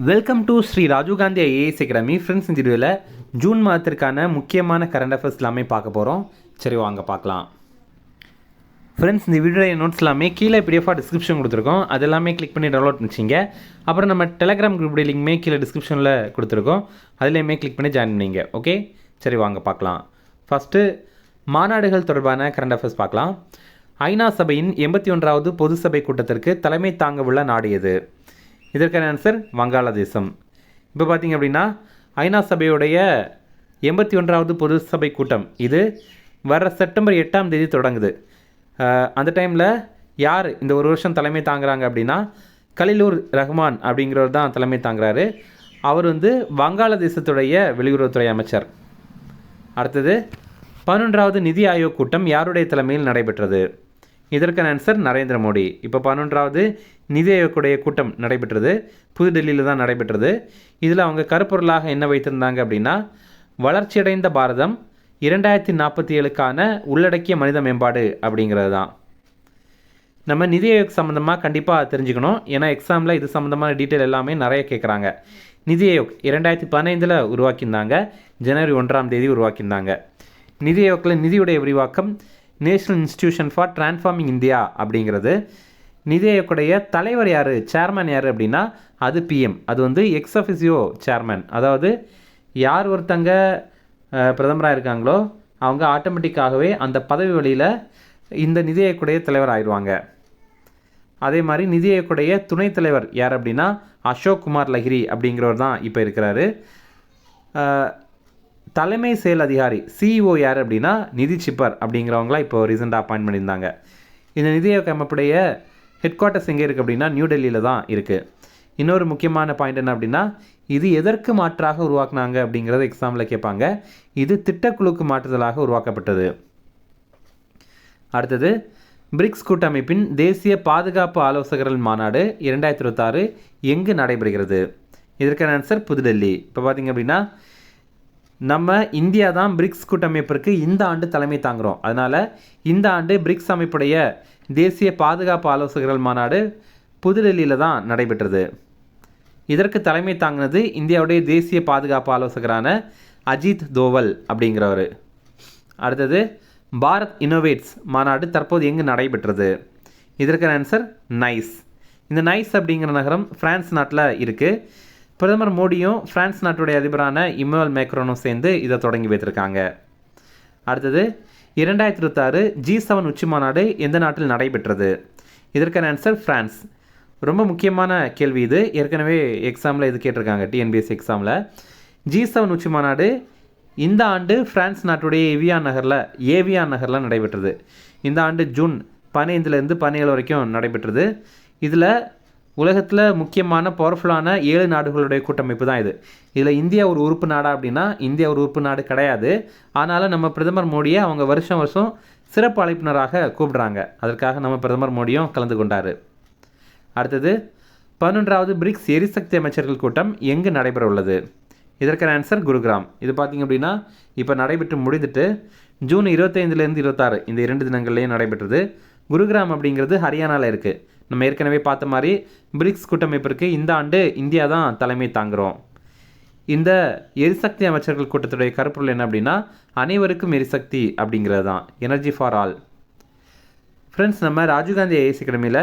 Welcome to Shri Rajiv Gandhi IAS academy. Friends, இந்த வீடியோவில் June மாதத்திற்கான முக்கியமான கரண்ட் அஃபேர்ஸ் எல்லாமே பார்க்க போகிறோம். சரி, வாங்க பார்க்கலாம். ஃப்ரெண்ட்ஸ், இந்த வீடியோ நோட்ஸ் எல்லாமே கீழே பிடிஎஃபாக டிஸ்கிரிப்ஷன் கொடுத்துருக்கோம். அது எல்லாமே கிளிக் பண்ணி டவுன்லோட் பண்ணிச்சிங்க. அப்புறம் நம்ம டெலகிராம் குரூப் லிங்க்மே கீழே டிஸ்கிரிப்ஷனில் கொடுத்துருக்கோம். அதுலேயுமே கிளிக் பண்ணி ஜாயின் பண்ணிங்க. ஓகே, சரி வாங்க பார்க்கலாம். ஃபஸ்ட்டு மாநாடுகள் தொடர்பான கரண்ட் அஃபேர்ஸ் பார்க்கலாம். ஐநா சபையின் 81வது பொது சபை கூட்டத்திற்கு தலைமை தாங்க உள்ள நாடு எது? இதற்கான ஆன்சர் வங்காளதேசம். இப்போ பார்த்திங்க அப்படின்னா ஐநா சபையுடைய 81வது பொது சபை கூட்டம் இது வர செப்டம்பர் 8ஆம் தேதி தொடங்குது. அந்த டைமில் யார் இந்த ஒரு வருஷம் தலைமை தாங்குறாங்க அப்படின்னா கலிலூர் ரஹ்மான் அப்படிங்கிறவர் தான் தலைமை தாங்குறாரு. அவர் வங்காளதேசத்துடைய வெளியுறவுத்துறை அமைச்சர். அடுத்தது 11வது நிதி ஆயோக் கூட்டம் யாருடைய தலைமையில் நடைபெற்றது? இதற்கான ஆன்சர் நரேந்திர மோடி. இப்போ 11வது நிதி ஆயோக்குடைய கூட்டம் நடைபெற்றது, புதுடெல்லியில் தான் நடைபெற்றது. இதில் அவங்க கருப்பொருளாக என்ன வைத்திருந்தாங்க அப்படின்னா வளர்ச்சியடைந்த பாரதம் 2047க்கான உள்ளடக்கிய மனித மேம்பாடு அப்படிங்கிறது தான். நம்ம நிதி ஆயோக் சம்மந்தமாக கண்டிப்பாக தெரிஞ்சுக்கணும். ஏன்னா எக்ஸாமில் இது சம்மந்தமான டீட்டெயில் எல்லாமே நிறைய கேட்குறாங்க. நிதி ஆயோக் 2015 உருவாக்கியிருந்தாங்க, ஜனவரி 1ஆம் தேதி உருவாக்கியிருந்தாங்க. நிதி ஆயோக்கில் நிதியுடைய விரிவாக்கம் national institution for transforming India அப்படிங்கிறது. நிதி ஆயோக்குடைய தலைவர் யார், சேர்மன் யார் அப்படின்னா அது பிஎம். அது எக்ஸ் அஃபிசியோ சேர்மன். அதாவது யார் ஒருத்தங்க பிரதமராக இருக்காங்களோ அவங்க ஆட்டோமேட்டிக்காகவே அந்த பதவி வழியில் இந்த நிதி ஆயோக்குடைய தலைவர் ஆயிடுவாங்க. அதே மாதிரி நிதி ஆயோக்குடைய துணைத் தலைவர் யார் அப்படின்னா அசோக் குமார் லஹிரி அப்படிங்கிறவர் தான் இப்போ இருக்கிறாரு. தலைமை செயல் அதிகாரி சிஇஓ யார் அப்படின்னா நிதி சிப்பர் அப்படிங்கிறவங்களாம் இப்போ ரீசெண்டாக அப்பாயின்ட் பண்ணியிருந்தாங்க. இந்த நிதி ஆயோக் அமைப்புடைய ஹெட் குவார்ட்டர்ஸ் எங்கே இருக்குது அப்படின்னா நியூ டெல்லியில் தான் இருக்குது. இன்னொரு முக்கியமான பாயிண்ட் என்ன அப்படின்னா இது எதற்கு மாற்றாக உருவாக்குனாங்க அப்படிங்கிறத எக்ஸாமில் கேட்பாங்க. இது திட்டக்குழுக்கு மாற்றுதலாக உருவாக்கப்பட்டது. அடுத்தது பிரிக்ஸ் கூட்டமைப்பின் தேசிய பாதுகாப்பு ஆலோசகர்கள் மாநாடு 2026 எங்கு நடைபெறுகிறது? இதற்கான ஆன்சர் புதுடெல்லி. இப்போ பார்த்திங்க அப்படின்னா நம்ம இந்தியா தான் பிரிக்ஸ் கூட்டமைப்பிற்கு இந்த ஆண்டு தலைமை தாங்குகிறோம். அதனால் இந்த ஆண்டு பிரிக்ஸ் அமைப்புடைய தேசிய பாதுகாப்பு ஆலோசகர்கள் மாநாடு புதுடெல்லியில் தான் நடைபெற்றது. இதற்கு தலைமை தாங்கினது இந்தியாவுடைய தேசிய பாதுகாப்பு ஆலோசகரான அஜித் தோவல் அப்படிங்கிறவர். அடுத்தது பாரத் இன்னோவேட்ஸ் மாநாடு தற்போது எங்கு நடைபெற்றது? இதற்கான ஆன்சர் நைஸ். இந்த நைஸ் அப்படிங்கிற நகரம் பிரான்ஸ் நாட்டில் இருக்குது. பிரதமர் மோடியும் பிரான்ஸ் நாட்டுடைய அதிபரான இம்மானுவேல் மேக்ரோனும் சேர்ந்து இதை தொடங்கி வைத்திருக்காங்க. அடுத்தது 2026 G7 உச்சி மாநாடு எந்த நாட்டில் நடைபெற்றது? இதற்கான ஆன்சர் பிரான்ஸ். ரொம்ப முக்கியமான கேள்வி இது. ஏற்கனவே எக்ஸாமில் இது கேட்டிருக்காங்க, டிஎன்பிஎஸ்சி எக்ஸாமில். G7 உச்சி மாநாடு இந்த ஆண்டு பிரான்ஸ் நாட்டுடைய ஏவியான் நகரில் நடைபெற்றது. இந்த ஆண்டு ஜூன் 15 17 வரைக்கும் நடைபெற்றது. இதில் உலகத்தில் முக்கியமான பவர்ஃபுல்லான 7 நாடுகளுடைய கூட்டமைப்பு தான் இது. இதில் இந்தியா ஒரு உறுப்பு நாடா அப்படின்னா இந்தியா ஒரு உறுப்பு நாடு கிடையாது. ஆனாலும் நம்ம பிரதமர் மோடியை அவங்க வருஷம் சிறப்பு அழைப்பினராக கூப்பிடுறாங்க. அதற்காக நம்ம பிரதமர் மோடியும் கலந்து கொண்டார். அடுத்தது 11வது பிரிக்ஸ் எரிசக்தி அமைச்சர்கள் கூட்டம் எங்கு நடைபெற உள்ளது? இதற்கான ஆன்சர் குருகிராம். இது பார்த்திங்க அப்படின்னா இப்போ நடைபெற்று முடிந்துட்டு ஜூன் 25 26 இந்த 2 தினங்கள்லேயும் நடைபெற்றது. குருகிராம் அப்படிங்கிறது ஹரியானாவில் இருக்குது. நம்ம ஏற்கனவே பார்த்த மாதிரி பிரிக்ஸ் கூட்டமைப்பிற்கு இந்த ஆண்டு இந்தியா தான் தலைமை தாங்குகிறோம். இந்த எரிசக்தி அமைச்சர்கள் கூட்டத்துடைய கருப்பொருள் என்ன அப்படின்னா அனைவருக்கும் எரிசக்தி அப்படிங்கிறது தான், எனர்ஜி ஃபார் ஆல். ஃப்ரெண்ட்ஸ், நம்ம ராஜீவ்காந்தி ஐஏஎஸ் அகாடமியில்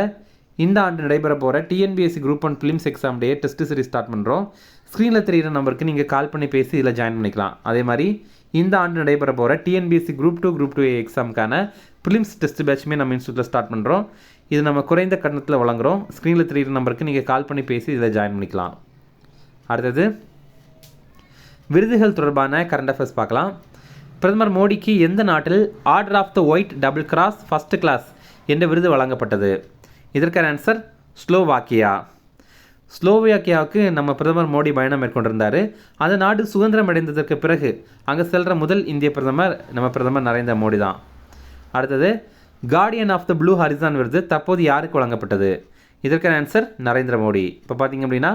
இந்த ஆண்டு நடைபெற போகிற டிஎன்பிஎஸ்சி குரூப் 1 ஃபிலிம்ஸ் எக்ஸாம் டே டெஸ்ட் சீரிஸ் ஸ்டார்ட் பண்ணுறோம். ஸ்க்ரீனில் தெரிகிற நம்பருக்கு நீங்கள் கால் பண்ணி பேசி இதில் ஜாயின் பண்ணிக்கலாம். அதே மாதிரி இந்த ஆண்டு நடைபெற போகிற டிஎன்பிஎஸ்சி குரூப் 2 எக்ஸாமுக்கான ப்ரிலிம்ஸ் டெஸ்ட் பேட்சுமே நம்ம இன்ஸ்டியூட்டில் ஸ்டார்ட் பண்ணுறோம். இது நம்ம குறைந்த கட்டணத்தில் வழங்குகிறோம். ஸ்க்ரீனில் தெரிகிற நம்பருக்கு நீங்கள் கால் பண்ணி பேசி இதில் ஜாயின் பண்ணிக்கலாம். அடுத்தது விருதுகள் தொடர்பான கரண்ட் அஃபேர்ஸ் பார்க்கலாம். பிரதமர் மோடிக்கு எந்த நாட்டில் order of the white double cross first class என்ற விருது வழங்கப்பட்டது? இதற்கான ஆன்சர் ஸ்லோவாக்கியாவுக்கு நம்ம பிரதமர் மோடி பயணம் மேற்கொண்டிருந்தார். அந்த நாடு சுதந்திரம் அடைந்ததற்கு பிறகு அங்கே செல்கிற முதல் இந்திய பிரதமர் நம்ம பிரதமர் நரேந்திர மோடி தான். அடுத்தது guardian of the blue horizon விருது தற்போது யாருக்கு வழங்கப்பட்டது? இதற்கான ஆன்சர் நரேந்திர மோடி. இப்போ பார்த்திங்க அப்படின்னா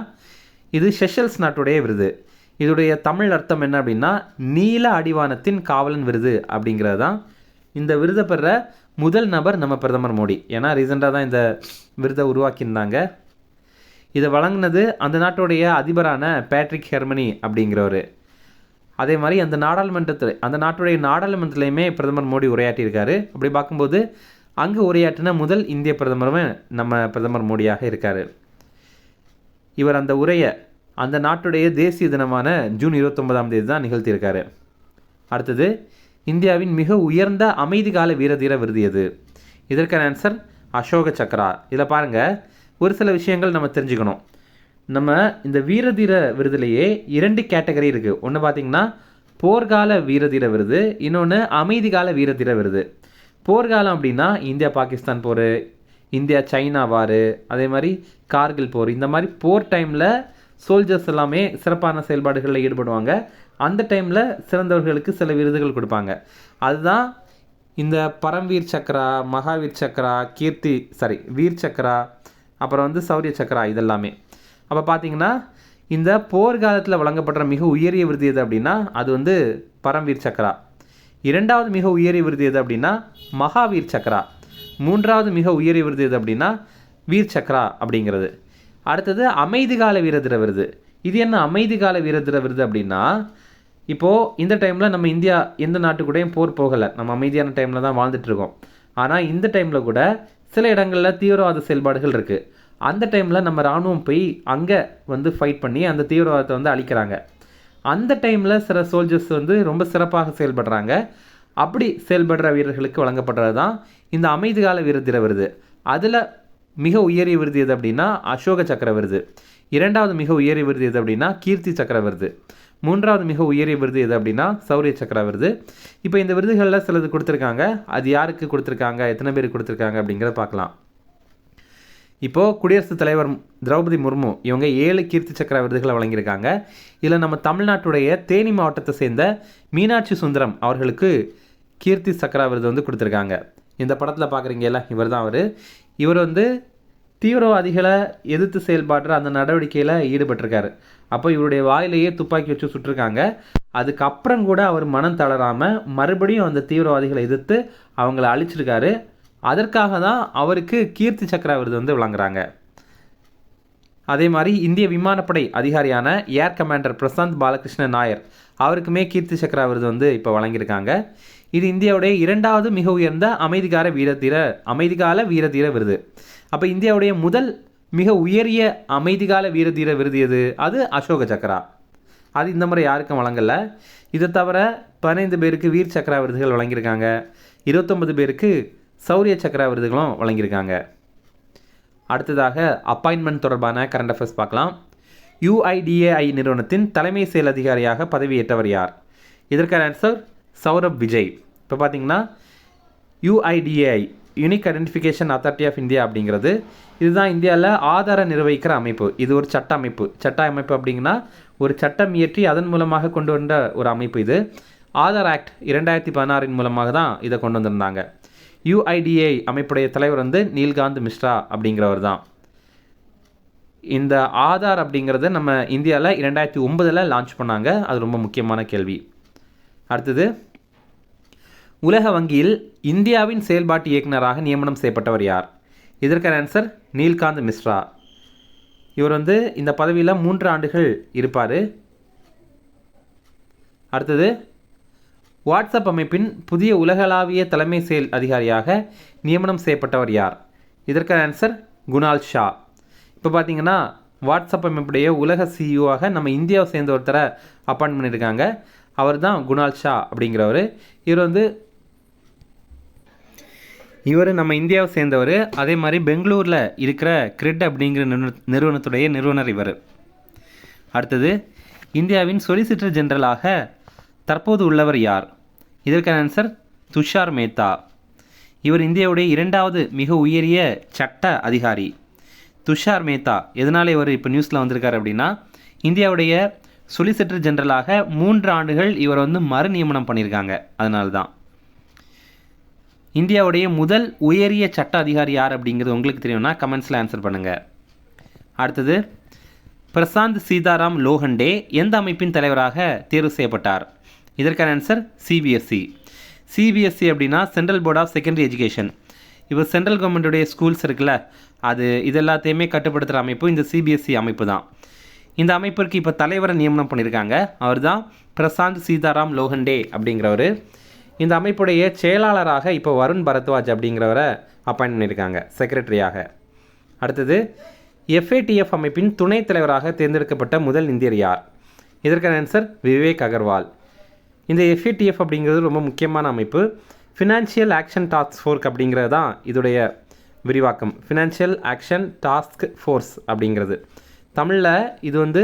இது செஷல்ஸ் நாட்டுடைய விருது. இதோடைய தமிழ் அர்த்தம் என்ன அப்படின்னா நீல அடிவானத்தின் காவலன் விருது அப்படிங்கிறது தான். இந்த விருதை பெற முதல் நபர் நம்ம பிரதமர் மோடி. ஏன்னா ரீசெண்டாக தான் இந்த விருதை உருவாக்கியிருந்தாங்க. இதை வழங்கினது அந்த நாட்டுடைய அதிபரான பேட்ரிக் ஹெர்மனி அப்படிங்கிறவர். அதே மாதிரி அந்த நாட்டுடைய நாடாளுமன்றத்திலையுமே பிரதமர் மோடி உரையாற்றியிருக்காரு. அப்படி பார்க்கும்போது அங்கு உரையாற்றின முதல் இந்திய பிரதமரும் நம்ம பிரதமர் மோடியாக இருக்கார். இவர் அந்த உரையை அந்த நாட்டுடைய தேசிய தினமான ஜூன் 29ஆம் தேதி தான் நிகழ்த்தியிருக்காரு. அடுத்தது, இந்தியாவின் மிக உயர்ந்த அமைதி கால வீரதீர விருது எது? இதற்கான ஆன்சர் அசோக சக்ரா. இதில் பாருங்கள், ஒரு சில விஷயங்கள் நம்ம தெரிஞ்சுக்கணும். நம்ம இந்த வீரதீர விருதுலேயே 2 கேட்டகரி இருக்குது. ஒன்று பார்த்திங்கன்னா போர்க்கால வீரதீர விருது, இன்னொன்று அமைதி கால வீரதீர விருது. போர்க்காலம் அப்படின்னா இந்தியா பாகிஸ்தான் போர், இந்தியா சைனா வார், அதே மாதிரி கார்கில் போர், இந்த மாதிரி போர் டைமில் சோல்ஜர்ஸ் எல்லாமே சிறப்பான செயல்பாடுகளில் ஈடுபடுவாங்க. அந்த டைமில் சிறந்தவர்களுக்கு சில விருதுகள் கொடுப்பாங்க. அதுதான் இந்த பரம்வீர் சக்ரா, மகாவீர் சக்ரா, வீர் சக்ரா, அப்புறம் சௌரிய சக்ரா, இதெல்லாமே. அப்போ பார்த்தீங்கன்னா இந்த போர்க்காலத்தில் வழங்கப்படுற மிக உயரிய விருது எது அப்படின்னா அது பரம்வீர் சக்ரா. 2வது மிக உயரிய விருது எது அப்படின்னா மகாவீர் சக்ரா. 3வது மிக உயரிய விருது எது அப்படின்னா வீர் சக்ரா அப்படிங்கிறது. அடுத்தது அமைதி கால வீரதீர விருது. இது என்ன அமைதி கால வீரதீர விருது அப்படின்னா, இப்போது இந்த டைமில் நம்ம இந்தியா எந்த நாட்டு கூடயும் போர் போகலை, நம்ம அமைதியான டைமில் தான் வாழ்ந்துட்டுருக்கோம். ஆனால் இந்த டைமில் கூட சில இடங்களில் தீவிரவாத செயல்பாடுகள் இருக்குது. அந்த டைமில் நம்ம இராணுவம் போய் அங்கே ஃபைட் பண்ணி அந்த தீவிரவாதத்தை அழிக்கிறாங்க. அந்த டைமில் சில சோல்ஜர்ஸ் ரொம்ப சிறப்பாக செயல்படுறாங்க. அப்படி செயல்படுற வீரர்களுக்கு வழங்கப்படுறது தான் இந்த அமைதி கால வீரதீர விருது. அதில் மிக உயரிய விருது எது அப்படின்னா அசோக சக்கர விருது. 2வது மிக உயரிய விருது எது அப்படின்னா கீர்த்தி சக்கர விருது. 3வது மிக உயரிய விருது எது அப்படின்னா சௌரிய சக்கர விருது. இப்போ இந்த விருதுகளில் சிலது கொடுத்துருக்காங்க. அது யாருக்கு கொடுத்துருக்காங்க, எத்தனை பேருக்கு கொடுத்துருக்காங்க அப்படிங்கிறத பார்க்கலாம். இப்போது குடியரசுத் தலைவர் திரௌபதி முர்மு இவங்க 7 கீர்த்தி சக்கர விருதுகளை வழங்கியிருக்காங்க. இதில் நம்ம தமிழ்நாட்டுடைய தேனி மாவட்டத்தை சேர்ந்த மீனாட்சி சுந்தரம் அவர்களுக்கு கீர்த்தி சக்கரா விருது கொடுத்துருக்காங்க. இந்த படத்தில் பார்க்குறீங்கல்ல, இவர் தான் இவர் தீவிரவாதிகளை எதிர்த்து செயல்படுற அந்த நடவடிக்கையில் ஈடுபட்டிருக்காரு. அப்போ இவருடைய வாயிலேயே துப்பாக்கி வச்சு சுட்டிருக்காங்க. அதுக்கப்புறம் கூட அவர் மனம் தளராமல் மறுபடியும் அந்த தீவிரவாதிகளை எதிர்த்து அவங்கள அழிச்சிருக்காரு. அதற்காக தான் அவருக்கு கீர்த்தி சக்கரா விருது வழங்குறாங்க. அதே மாதிரி இந்திய விமானப்படை அதிகாரியான ஏர் கமாண்டர் பிரசாந்த் பாலகிருஷ்ண நாயர் அவருக்குமே கீர்த்தி சக்கரா விருது இப்போ வழங்கியிருக்காங்க. இது இந்தியாவுடைய 2வது மிக உயர்ந்த அமைதிகால வீரதீர விருது. அப்போ இந்தியாவுடைய முதல் மிக உயரிய அமைதிகால வீரதீர விருது எது? அது அசோக சக்ரா. அது இந்த முறை யாருக்கும் வழங்கலை. இதை தவிர 15 பேருக்கு வீர் சக்ரா விருதுகள் வழங்கியிருக்காங்க. 29 பேருக்கு சௌரிய சக்ரா விருதுகளும் வழங்கியிருக்காங்க. அடுத்ததாக அப்பாயின்மெண்ட் தொடர்பான கரண்ட் அஃபேர்ஸ் பார்க்கலாம். UIDAI நிறுவனத்தின் தலைமை செயல் அதிகாரியாக பதவியேற்றவர் யார்? இதற்கான ஆன்சர் சௌரப் விஜய். இப்போ பார்த்தீங்கன்னா UIDAI unique identification authority of India அப்படிங்கிறது இதுதான் இந்தியாவில் ஆதார நிர்வகிக்கிற அமைப்பு. இது ஒரு சட்ட அமைப்பு அப்படிங்கன்னா ஒரு சட்டம் இயற்றி அதன் மூலமாக கொண்டு வந்த ஒரு அமைப்பு. இது ஆதார் ஆக்ட் 2016 மூலமாக தான் இதை கொண்டு வந்திருந்தாங்க. UIDAI அமைப்புடைய தலைவர் நீல்காந்த் மிஸ்ரா அப்படிங்கிறவர் தான். இந்த ஆதார் அப்படிங்கிறது நம்ம இந்தியாவில் 2009 லான்ச் பண்ணாங்க. அது ரொம்ப முக்கியமான கேள்வி. அடுத்தது, உலக வங்கியில் இந்தியாவின் செயல்பாட்டு இயக்குநராக நியமனம் செய்யப்பட்டவர் யார்? இதற்கான ஆன்சர் நீல்காந்த் மிஸ்ரா. இவர் இந்த பதவியில் 3 ஆண்டுகள் இருப்பார். அடுத்தது, வாட்ஸ்அப் அமைப்பின் புதிய உலகளாவிய தலைமை செயல் அதிகாரியாக நியமனம் செய்யப்பட்டவர் யார்? இதற்கான ஆன்சர் குணால் ஷா. இப்போ பார்த்தீங்கன்னா வாட்ஸ்அப் அமைப்புடைய உலக சிஇஓவாக நம்ம இந்தியாவை சேர்ந்த ஒருத்தரை அப்பாயின்ட் பண்ணியிருக்காங்க. அவர் தான் குணால் ஷா அப்படிங்கிறவர். இவர் நம்ம இந்தியாவை சேர்ந்தவர். அதே மாதிரி பெங்களூரில் இருக்கிற கிரிட் அப்படிங்கிற நிறுவனத்துடைய நிறுவனர் இவர். அடுத்தது, இந்தியாவின் சொலிசிட்டர் ஜெனரலாக தற்போது உள்ளவர் யார்? இதற்கான ஆன்சர் துஷார் மேத்தா. இவர் இந்தியாவுடைய 2வது மிக உயரிய சட்ட அதிகாரி. துஷார் மேத்தா எதனால் இவர் இப்போ நியூஸில் வந்திருக்கார் அப்படின்னா, இந்தியாவுடைய சொலிசிட்டர் ஜெனரலாக 3 ஆண்டுகள் இவர் மறு நியமனம் பண்ணியிருக்காங்க. அதனால தான். இந்தியாவுடைய முதல் உயரிய சட்ட அதிகாரி யார் அப்படிங்கிறது உங்களுக்கு தெரியும்னா கமெண்ட்ஸில் ஆன்சர் பண்ணுங்கள். அடுத்தது, பிரசாந்த் சீதாராம் லோஹண்டே எந்த அமைப்பின் தலைவராக தேர்வு செய்யப்பட்டார்? இதற்கான ஆன்சர் CBSE. CBSE அப்படின்னா central board of secondary education. இப்போ சென்ட்ரல் கவர்மெண்ட்டுடைய ஸ்கூல்ஸ் இருக்குல்ல, அது இது எல்லாத்தையுமே கட்டுப்படுத்துகிற அமைப்பு இந்த சிபிஎஸ்சி அமைப்பு தான். இந்த அமைப்பிற்கு இப்போ தலைவரை நியமனம் பண்ணியிருக்காங்க. அவர் தான் பிரசாந்த் சீதாராம் லோஹண்டே அப்படிங்கிறவர். இந்த அமைப்புடைய செயலாளராக இப்போ வருண் பரத்வாஜ் அப்படிங்கிறவரை அப்பாயின்ட் பண்ணியிருக்காங்க செக்ரட்டரியாக. அடுத்தது FATF அமைப்பின் துணைத் தலைவராக தேர்ந்தெடுக்கப்பட்ட முதல் இந்தியர் யார்? இதற்கான ஆன்சர் விவேக் அகர்வால். இந்த FATF அப்படிங்கிறது ரொம்ப முக்கியமான அமைப்பு. ஃபினான்ஷியல் ஆக்ஷன் டாஸ்க் ஃபோர்ஸ் அப்படிங்கிறது தான் இதோடைய விரிவாக்கம். ஃபினான்ஷியல் ஆக்ஷன் டாஸ்க் ஃபோர்ஸ் அப்படிங்கிறது தமிழில் இது வந்து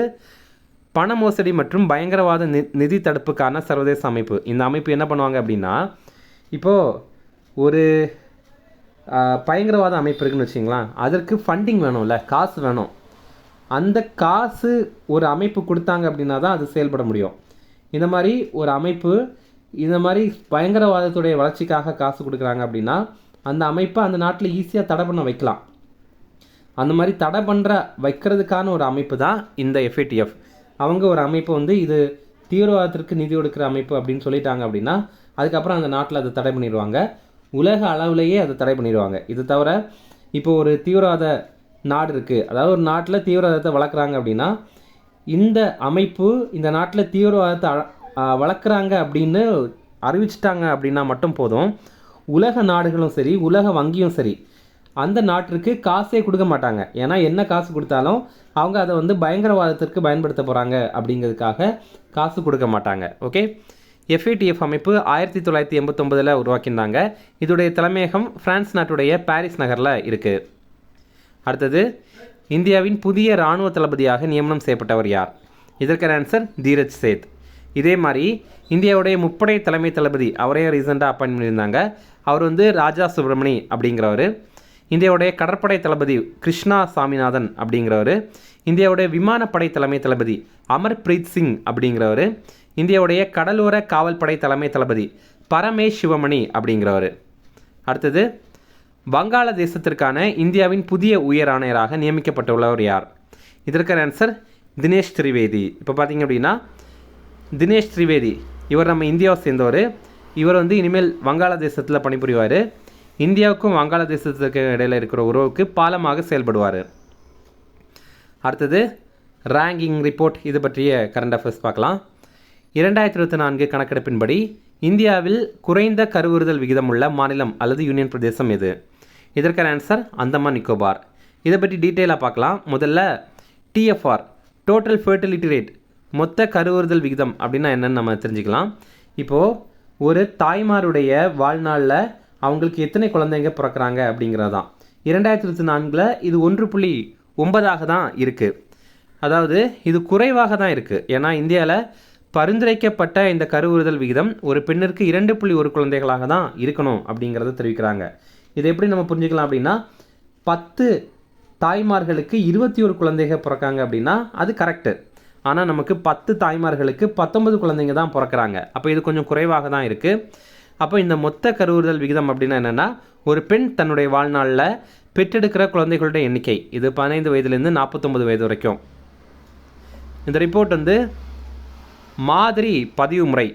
பண மோசடி மற்றும் பயங்கரவாத நிதி தடுப்புக்கான சர்வதேச அமைப்பு. இந்த அமைப்பு என்ன பண்ணுவாங்க அப்படின்னா, இப்போது ஒரு பயங்கரவாத அமைப்பு இருக்குன்னு வச்சிங்களேன், அதற்கு ஃபண்டிங் வேணும்ல, காசு வேணும். அந்த காசு ஒரு அமைப்பு கொடுத்தாங்க அப்படின்னா தான் அது செயல்பட முடியும். இந்த மாதிரி ஒரு அமைப்பு இந்த மாதிரி பயங்கரவாதத்துடைய வளர்ச்சிக்காக காசு கொடுக்குறாங்க அப்படின்னா அந்த அமைப்பை அந்த நாட்டில் ஈஸியாக தடை பண்ண வைக்கலாம். அந்த மாதிரி தடை வைக்கிறதுக்கான ஒரு அமைப்பு தான் இந்த FATF. அவங்க ஒரு அமைப்பு வந்து இது தீவிரவாதத்திற்கு நிதி கொடுக்குற அமைப்பு அப்படின்னு சொல்லிட்டாங்க அப்படின்னா அதுக்கப்புறம் அந்த நாட்டில் அதை தடை பண்ணிடுவாங்க. உலக அளவுலேயே அதை தடை பண்ணிடுவாங்க. இது தவிர இப்போ ஒரு தீவிரவாத நாடு இருக்குது, அதாவது ஒரு நாட்டில் தீவிரவாதத்தை வளர்க்குறாங்க அப்படின்னா இந்த அமைப்பு இந்த நாட்டில் தீவிரவாதத்தை வளர்க்குறாங்க அப்படின்னு அறிவிச்சிட்டாங்க அப்படின்னா மட்டும் போதும். உலக நாடுகளும் சரி, உலக வங்கியும் சரி, அந்த நாட்டிற்கு காசே கொடுக்க மாட்டாங்க. ஏன்னா என்ன காசு கொடுத்தாலும் அவங்க அதை வந்து பயங்கரவாதத்திற்கு பயன்படுத்த போகிறாங்க அப்படிங்கிறதுக்காக காசு கொடுக்க மாட்டாங்க. ஓகே, FATF அமைப்பு 1989 உருவாக்கியிருந்தாங்க. இதோடைய தலைமையகம் பிரான்ஸ் நாட்டுடைய பாரிஸ் நகரில் இருக்குது. அடுத்தது இந்தியாவின் புதிய இராணுவ தளபதியாக நியமனம் செய்யப்பட்டவர் யார்? இதற்கான ஆன்சர் தீரஜ் சேத். இதே மாதிரி இந்தியாவுடைய முப்படை தலைமை தளபதி அவரையும் ரீசெண்டாக அப்பாயின்ட் பண்ணியிருந்தாங்க. அவர் வந்து ராஜா சுப்ரமணி அப்படிங்கிறவர். இந்தியாவுடைய கடற்படை தளபதி கிருஷ்ணா சாமிநாதன் அப்படிங்கிறவர். இந்தியாவுடைய விமானப்படை தலைமை தளபதி அமர்பிரீத் சிங் அப்படிங்கிறவர். இந்தியாவுடைய கடலோர காவல்படை தலைமை தளபதி பரமேஷ் சிவமணி அப்படிங்கிறவர். அடுத்தது வங்காளதேசத்திற்கான இந்தியாவின் புதிய உயர் ஆணையராக நியமிக்கப்பட்டுள்ளவர் யார்? இதற்கான ஆன்சர் தினேஷ் திரிவேதி. இப்போ பார்த்தீங்க அப்படின்னா தினேஷ் திரிவேதி இவர் நம்ம இந்தியாவை சேர்ந்தவர். இவர் வந்து இனிமேல் வங்காளதேசத்தில் பணிபுரிவார். இந்தியாவுக்கும் வங்காளதேசத்துக்கு இடையில் இருக்கிற உறவுக்கு பாலமாக செயல்படுவார். அடுத்தது ரேங்கிங் ரிப்போர்ட், இது பற்றிய கரண்ட் அஃபேர்ஸ் பார்க்கலாம். 2024 கணக்கெடுப்பின்படி இந்தியாவில் குறைந்த கருவுறுதல் விகிதம் உள்ள மாநிலம் அல்லது யூனியன் பிரதேசம் எது? இதற்கான ஆன்சர் அந்தமான் நிக்கோபார். இதை பற்றி டீட்டெயிலாக பார்க்கலாம். முதல்ல TFR, டோட்டல் ஃபெர்டிலிட்டி ரேட், மொத்த கருவுறுதல் விகிதம் அப்படின்னா என்னென்னு நம்ம தெரிஞ்சுக்கலாம். இப்போது ஒரு தாய்மாருடைய வாழ்நாளில் அவங்களுக்கு எத்தனை குழந்தைங்க பிறக்கிறாங்க அப்படிங்கிறது தான். 2024 இது 1.9 தான் இருக்குது. அதாவது இது குறைவாக தான் இருக்குது. ஏன்னா இந்தியாவில் பரிந்துரைக்கப்பட்ட இந்த கருவுறுதல் விகிதம் ஒரு பெண்ணிற்கு 2.1 குழந்தைகளாக தான் இருக்கணும் அப்படிங்கிறத தெரிவிக்கிறாங்க. இதை எப்படி நம்ம புரிஞ்சுக்கலாம் அப்படின்னா 10 தாய்மார்களுக்கு 21 குழந்தைகள் பிறக்காங்க அப்படின்னா அது கரெக்டு. ஆனால் நமக்கு 10 தாய்மார்களுக்கு 19 குழந்தைங்க தான் பிறக்கிறாங்க. அப்போ இது கொஞ்சம் குறைவாக தான் இருக்குது. அப்போ இந்த மொத்த கருவுறுதல் விகிதம் அப்படின்னா என்னென்னா ஒரு பெண் தன்னுடைய வாழ்நாளில் பெற்றெடுக்கிற குழந்தைகளுடைய எண்ணிக்கை, இது 15 வயதுலேருந்து 49 வயது வரைக்கும். இந்த ரிப்போர்ட் வந்து மாதிரி பதிவு முறை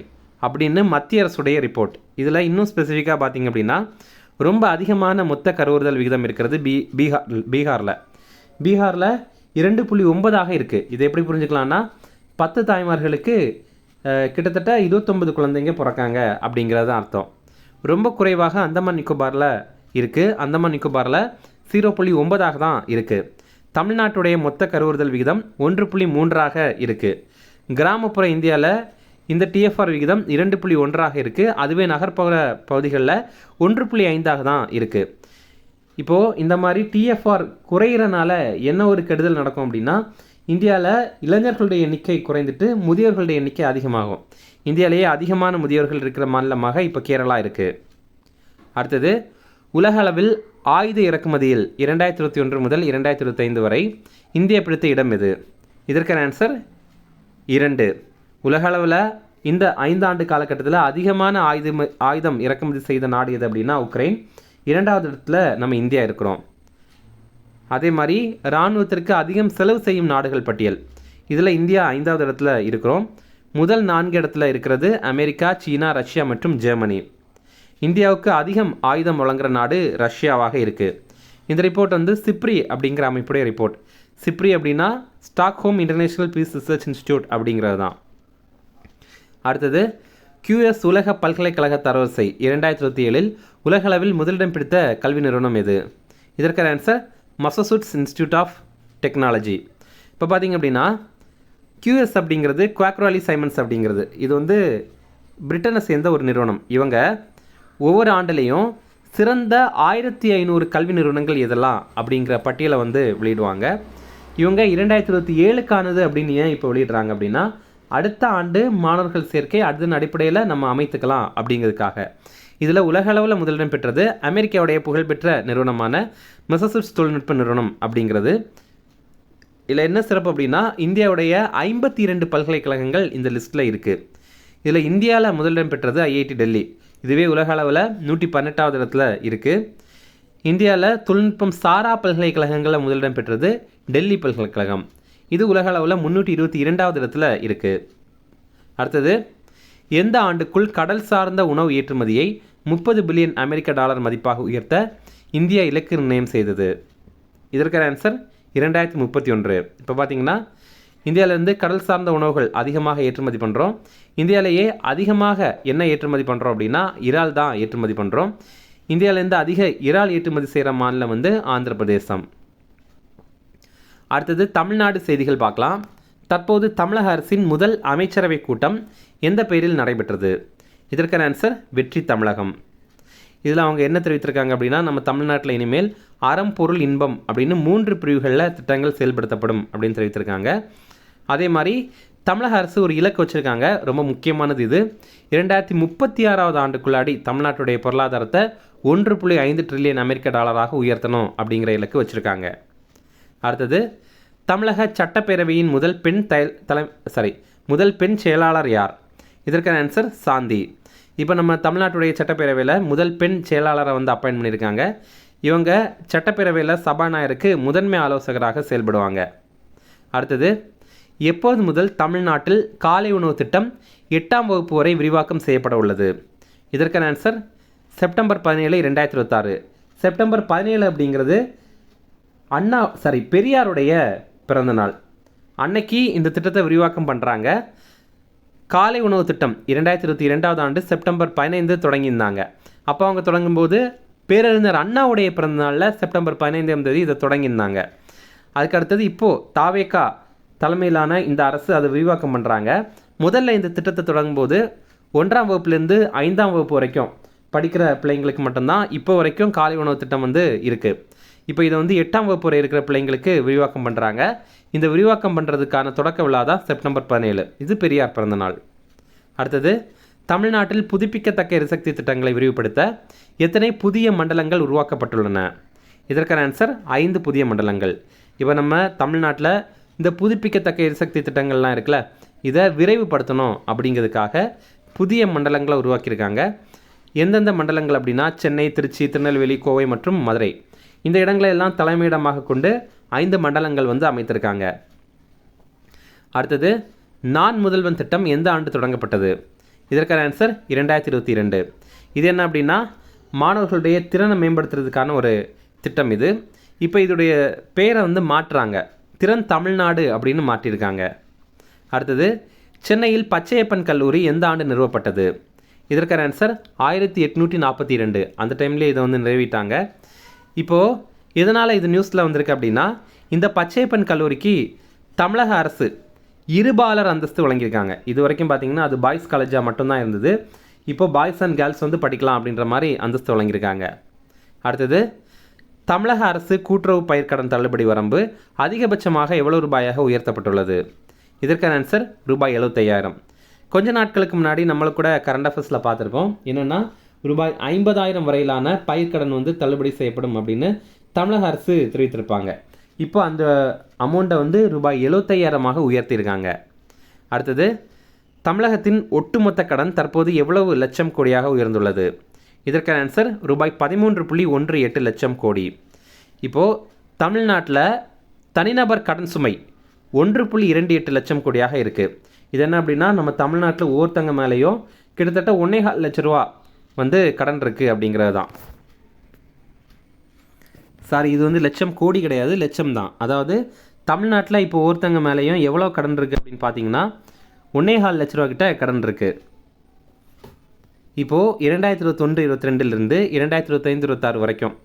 அப்படின்னு மத்திய அரசுடைய ரிப்போர்ட். இதில் இன்னும் ஸ்பெசிஃபிக்காக பார்த்திங்க அப்படின்னா ரொம்ப அதிகமான மொத்த கருவுறுதல் விகிதம் இருக்கிறது பீகாரில் 2.9 இருக்குது. இதை எப்படி புரிஞ்சுக்கலாம்னா 10 தாய்மார்களுக்கு கிட்டத்தட்ட 29 குழந்தைங்க பிறக்காங்க அப்படிங்கிறது அர்த்தம். ரொம்ப குறைவாக அந்தமான் நிக்கோபாரில் இருக்குது. அந்தமான் நிக்கோபாரில் 0.9 தான் இருக்குது. தமிழ்நாட்டுடைய மொத்த கருவுறுதல் விகிதம் 1.3 இருக்குது. கிராமப்புற இந்தியாவில் இந்த TFR விகிதம் 2.1 இருக்குது. அதுவே நகர்ப்புற பகுதிகளில் 1.5 தான் இருக்குது. இப்போது இந்த மாதிரி TFR குறையிறனால என்ன ஒரு கெடுதல் நடக்கும் அப்படின்னா இந்தியாவில் இளைஞர்களுடைய எண்ணிக்கை குறைந்துட்டு முதியோர்களுடைய எண்ணிக்கை அதிகமாகும். இந்தியாவிலேயே அதிகமான முதியோர்கள் இருக்கிற மாநிலமாக இப்போ கேரளா இருக்குது. அடுத்தது உலக அளவில் ஆயுத இறக்குமதியில் 2021 முதல் 2025 வரை இந்தியா பிடித்த இடம் எது? இதற்கான ஆன்சர் 2. உலக அளவில் இந்த 5 ஆண்டு காலகட்டத்தில் அதிகமான ஆயுதம் இறக்குமதி செய்த நாடு எது அப்படின்னா உக்ரைன். 2வது இடத்துல நம்ம இந்தியா இருக்கிறோம். அதே மாதிரி இராணுவத்திற்கு அதிகம் செலவு செய்யும் நாடுகள் பட்டியல், இதில் இந்தியா 5வது இடத்துல இருக்கிறோம். முதல் 4 இடத்துல இருக்கிறது அமெரிக்கா, சீனா, ரஷ்யா மற்றும் ஜெர்மனி. இந்தியாவுக்கு அதிகம் ஆயுதம் வழங்குகிற நாடு ரஷ்யாவாக இருக்குது. இந்த ரிப்போர்ட் வந்து சிப்ரி அப்படிங்கிற அமைப்புடைய ரிப்போர்ட். சிப்ரி அப்படின்னா Stockholm international peace research institute அப்படிங்கிறது தான். அடுத்தது QS உலக பல்கலைக்கழக தரவரிசை 2027 உலகளவில் முதலிடம் பிடித்த கல்வி நிறுவனம் எது? இதற்கான ஆன்சர் மசசூட்ஸ் இன்ஸ்டிடியூட் ஆஃப் டெக்னாலஜி. இப்போ பார்த்தீங்க அப்படின்னா QS அப்படிங்கிறது குவாக்ராலி சைமன்ஸ் அப்படிங்கிறது இது வந்து பிரிட்டனை சேர்ந்த ஒரு நிறுவனம். இவங்க ஒவ்வொரு ஆண்டுலேயும் சிறந்த 1500 கல்வி நிறுவனங்கள் எதெல்லாம் அப்படிங்கிற பட்டியலை வந்து வெளியிடுவாங்க. இவங்க 2027க்கானது அப்படின்னு ஏன் இப்போ வெளியிடுறாங்க அப்படின்னா அடுத்த ஆண்டு மாணவர்கள் சேர்க்கை அதன் அடிப்படையில் நம்ம அமைத்துக்கலாம் அப்படிங்கிறதுக்காக. இதில் உலக அளவில் முதலிடம் பெற்றது அமெரிக்காவுடைய புகழ்பெற்ற நிறுவனமான மெசசூட்ஸ் தொழில்நுட்ப நிறுவனம் அப்படிங்கிறது. இதில் என்ன சிறப்பு அப்படின்னா இந்தியாவுடைய 52 பல்கலைக்கழகங்கள் இந்த லிஸ்ட்டில் இருக்குது. இதில் இந்தியாவில் முதலிடம் பெற்றது IIT டெல்லி. இதுவே உலக அளவில் 118வது இடத்துல இருக்குது. இந்தியாவில் தொழில்நுட்பம் சாரா பல்கலைக்கழகங்களில் முதலிடம் பெற்றது டெல்லி பல்கலைக்கழகம். இது உலக அளவில் 322வது இடத்துல இருக்குது. அடுத்தது எந்த ஆண்டுக்குள் கடல் சார்ந்த உணவு ஏற்றுமதியை $30 பில்லியன் மதிப்பாக உயர்த்த இந்தியா இலக்கு நிர்ணயம் செய்தது? இதற்கான ஆன்சர் 2031. இப்போ பார்த்தீங்கன்னா இந்தியாவிலேருந்து கடல் சார்ந்த உணவுகள் அதிகமாக ஏற்றுமதி பண்ணுறோம். இந்தியாவிலேயே அதிகமாக என்ன ஏற்றுமதி பண்ணுறோம் அப்படின்னா இறால் தான் ஏற்றுமதி பண்ணுறோம். இந்தியாவிலேருந்து அதிக இறால் ஏற்றுமதி செய்கிற மாநிலம் வந்து ஆந்திர பிரதேசம். அடுத்தது தமிழ்நாடு செய்திகள் பார்க்கலாம். தற்போது தமிழக அரசின் முதல் அமைச்சரவை கூட்டம் எந்த பெயரில் நடைபெற்றது? இதற்கான ஆன்சர் வெற்றி தமிழகம். இதில் அவங்க என்ன தெரிவித்திருக்காங்க அப்படின்னா நம்ம தமிழ்நாட்டில் இனிமேல் அறம் பொருள் இன்பம் அப்படின்னு 3 பிரிவுகளில் திட்டங்கள் செயல்படுத்தப்படும் அப்படின்னு தெரிவித்திருக்காங்க. அதே மாதிரி தமிழக அரசு ஒரு இலக்கு வச்சுருக்காங்க, ரொம்ப முக்கியமானது இது. 2036வது ஆண்டுக்குள்ளாடி தமிழ்நாட்டுடைய பொருளாதாரத்தை $1.5 ட்ரில்லியன் உயர்த்தணும் அப்படிங்கிற இலக்கு வச்சுருக்காங்க. அடுத்தது தமிழக சட்டப்பேரவையின் முதல் பெண் செயலாளர் யார்? இதற்கான ஆன்சர் சாந்தி. இப்போ நம்ம தமிழ்நாட்டுடைய சட்டப்பேரவையில் முதல் பெண் செயலாளரை வந்து அப்பாயின்ட் பண்ணியிருக்காங்க. இவங்க சட்டப்பேரவையில் சபாநாயகருக்கு முதன்மை ஆலோசகராக செயல்படுவாங்க. அடுத்தது எப்போது முதல் தமிழ்நாட்டில் காலை உணவு திட்டம் 8ஆம் வகுப்பு வரை விரிவாக்கம் செய்யப்பட உள்ளது? இதற்கான ஆன்சர் செப்டம்பர் 17, 2026. செப்டம்பர் 17 அப்படிங்கிறது பெரியாருடைய பிறந்தநாள். அன்னைக்கு இந்த திட்டத்தை விரிவாக்கம் பண்ணுறாங்க. காலை உணவு திட்டம் 2022வது ஆண்டு செப்டம்பர் 15 தொடங்கியிருந்தாங்க. அப்போ அவங்க தொடங்கும்போது பேரறிஞர் அண்ணாவுடைய பிறந்தநாளில் செப்டம்பர் 15ஆம் தேதி இதை தொடங்கியிருந்தாங்க. அதுக்கு அடுத்தது இப்போது தாவேகா தலைமையிலான இந்த அரசு அதை விரிவாக்கம் பண்ணுறாங்க. முதல்ல இந்த திட்டத்தை தொடங்கும்போது 1ஆம் வகுப்புலேருந்து 5ஆம் வகுப்பு வரைக்கும் படிக்கிற பிள்ளைங்களுக்கு மட்டும்தான் இப்போ வரைக்கும் காலை உணவு திட்டம் வந்து இருக்குது. இப்போ இதை வந்து 8ஆம் வகுப்பு வரை இருக்கிற பிள்ளைங்களுக்கு விரிவாக்கம் பண்ணுறாங்க. இந்த விரிவாக்கம் பண்ணுறதுக்கான தொடக்க விழா தான் செப்டம்பர் 17. இது பெரியார் பிறந்தநாள். அடுத்தது தமிழ்நாட்டில் புதுப்பிக்கத்தக்க எரிசக்தி திட்டங்களை விரிவுபடுத்த எத்தனை புதிய மண்டலங்கள் உருவாக்கப்பட்டுள்ளன? இதற்கான ஆன்சர் 5 புதிய மண்டலங்கள். இப்போ நம்ம தமிழ்நாட்டில் இந்த புதுப்பிக்கத்தக்க எரிசக்தி திட்டங்கள்லாம் இருக்குல்ல, இதை விரைவுபடுத்தணும் அப்படிங்கிறதுக்காக புதிய மண்டலங்களை உருவாக்கியிருக்காங்க. எந்தெந்த மண்டலங்கள் அப்படின்னா சென்னை, திருச்சி, திருநெல்வேலி, கோவை மற்றும் மதுரை. இந்த இடங்களை எல்லாம் தலைமையிடமாக கொண்டு 5 மண்டலங்கள் வந்து அமைத்திருக்காங்க. அடுத்தது நான் முதல்வன் திட்டம் எந்த ஆண்டு தொடங்கப்பட்டது? இதற்கான ஆன்சர் 2022. இது என்ன அப்படின்னா மாணவர்களுடைய திறனை மேம்படுத்துறதுக்கான ஒரு திட்டம் இது. இப்போ இதோடைய பேரை வந்து மாற்றுறாங்க, திறன் தமிழ்நாடு அப்படின்னு மாற்றியிருக்காங்க. அடுத்தது சென்னையில் பச்சையப்பன் கல்லூரி எந்த ஆண்டு நிறுவப்பட்டது? இதற்கான ஆன்சர் 1842. அந்த டைம்லேயே இதை வந்து நிறுவிட்டாங்க. இப்போது எதனால் இது நியூஸில் வந்திருக்கு அப்படின்னா இந்த பச்சையப்பன் கல்லூரிக்கு தமிழக அரசு இருபாலர் அந்தஸ்து வழங்கியிருக்காங்க. இது வரைக்கும் பார்த்திங்கன்னா அது பாய்ஸ் காலேஜாக மட்டும்தான் இருந்தது. இப்போ பாய்ஸ் அண்ட் கேர்ள்ஸ் வந்து படிக்கலாம் அப்படின்ற மாதிரி அந்தஸ்து வழங்கியிருக்காங்க. அடுத்தது தமிழக அரசு கூட்டுறவு பயிர்க்கடன் தள்ளுபடி வரம்பு அதிகபட்சமாக எவ்வளவு ரூபாயாக உயர்த்தப்பட்டுள்ளது? இதற்கான ஆன்சர் ரூபாய் 75,000. கொஞ்ச நாட்களுக்கு முன்னாடி நம்மளுக்கு கூட கரண்ட் அஃபேர்ஸில் பார்த்துருப்போம். என்னென்னா ரூபாய் 50,000 வரையிலான பயிர்க்கடன் வந்து தள்ளுபடி செய்யப்படும் அப்படின்னு தமிழக அரசு தெரிவித்திருப்பாங்க. இப்போ அந்த அமௌண்ட்டை வந்து ரூபாய் 75,000 உயர்த்தியிருக்காங்க. அடுத்தது தமிழகத்தின் ஒட்டுமொத்த கடன் தற்போது எவ்வளவு லட்சம் கோடியாக உயர்ந்துள்ளது? இதற்கான ஆன்சர் ரூபாய் 13.18 லட்சம் கோடி. இப்போது தமிழ்நாட்டில் தனிநபர் கடன் சுமை 1.28 லட்சம் கோடியாக இருக்குது. இது என்ன அப்படின்னா நம்ம தமிழ்நாட்டில் ஒவ்வொருத்தங்க மேலேயும் கிட்டத்தட்ட 1.25 லட்ச ரூபா வந்து கடன் இருக்குது அப்படிங்கிறது தான். சாரி, இது வந்து லட்சம் கோடி கிடையாது, லட்சம் தான். அதாவது தமிழ்நாட்டில் இப்போ ஒருத்தங்க மேலேயும் எவ்வளோ கடன் இருக்குது அப்படின்னு பார்த்தீங்கன்னா 1.25 லட்ச ரூபா கிட்ட கடன் இருக்குது. இப்போது 2021-22 2025-26 வரைக்கும்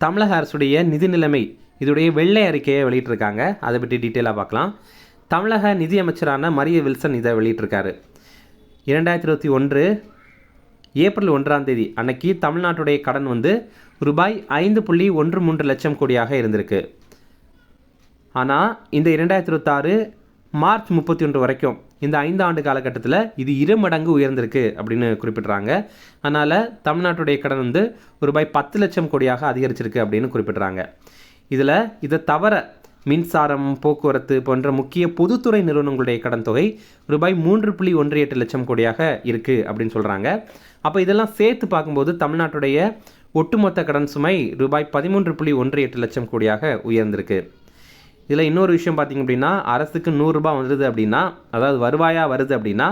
தமிழக அரசுடைய நிதி நிலைமை இதோடைய வெள்ளை அறிக்கையை வெளியிட்டிருக்காங்க. அதை பற்றி டீட்டெயிலாக பார்க்கலாம். தமிழக நிதி அமைச்சரான மரிய வில்சன் இதை வெளியிட்டிருக்காரு. 2021 ஏப்ரல் 1 அன்னைக்கு தமிழ்நாட்டுடைய கடன் வந்து ரூபாய் 5.13 லட்சம் கோடியாக இருந்திருக்கு. ஆனால் இந்த 2026 மார்ச் 31 வரைக்கும் இந்த 5 ஆண்டு காலகட்டத்தில் இது 2 மடங்கு உயர்ந்திருக்கு அப்படின்னு குறிப்பிட்றாங்க. அதனால் தமிழ்நாட்டுடைய கடன் வந்து ரூபாய் 10 லட்சம் கோடியாக அதிகரிச்சிருக்கு அப்படின்னு குறிப்பிட்றாங்க. இதை தவிர மின்சாரம், போக்குவரத்து போன்ற முக்கிய பொதுத்துறை நிறுவனங்களுடைய கடன் தொகை ரூபாய் 3.18 லட்சம் கோடியாக இருக்குது அப்படின்னு சொல்கிறாங்க. அப்போ இதெல்லாம் சேர்த்து பார்க்கும்போது தமிழ்நாட்டுடைய ஒட்டுமொத்த கடன் சுமை ரூபாய் 13.18 லட்சம் கோடியாக உயர்ந்திருக்கு. இதில் இன்னொரு விஷயம் பார்த்திங்க அப்படின்னா, அரசுக்கு 100 ரூபாய் வந்துடுது அப்படின்னா, அதாவது வருவாயாக வருது அப்படின்னா,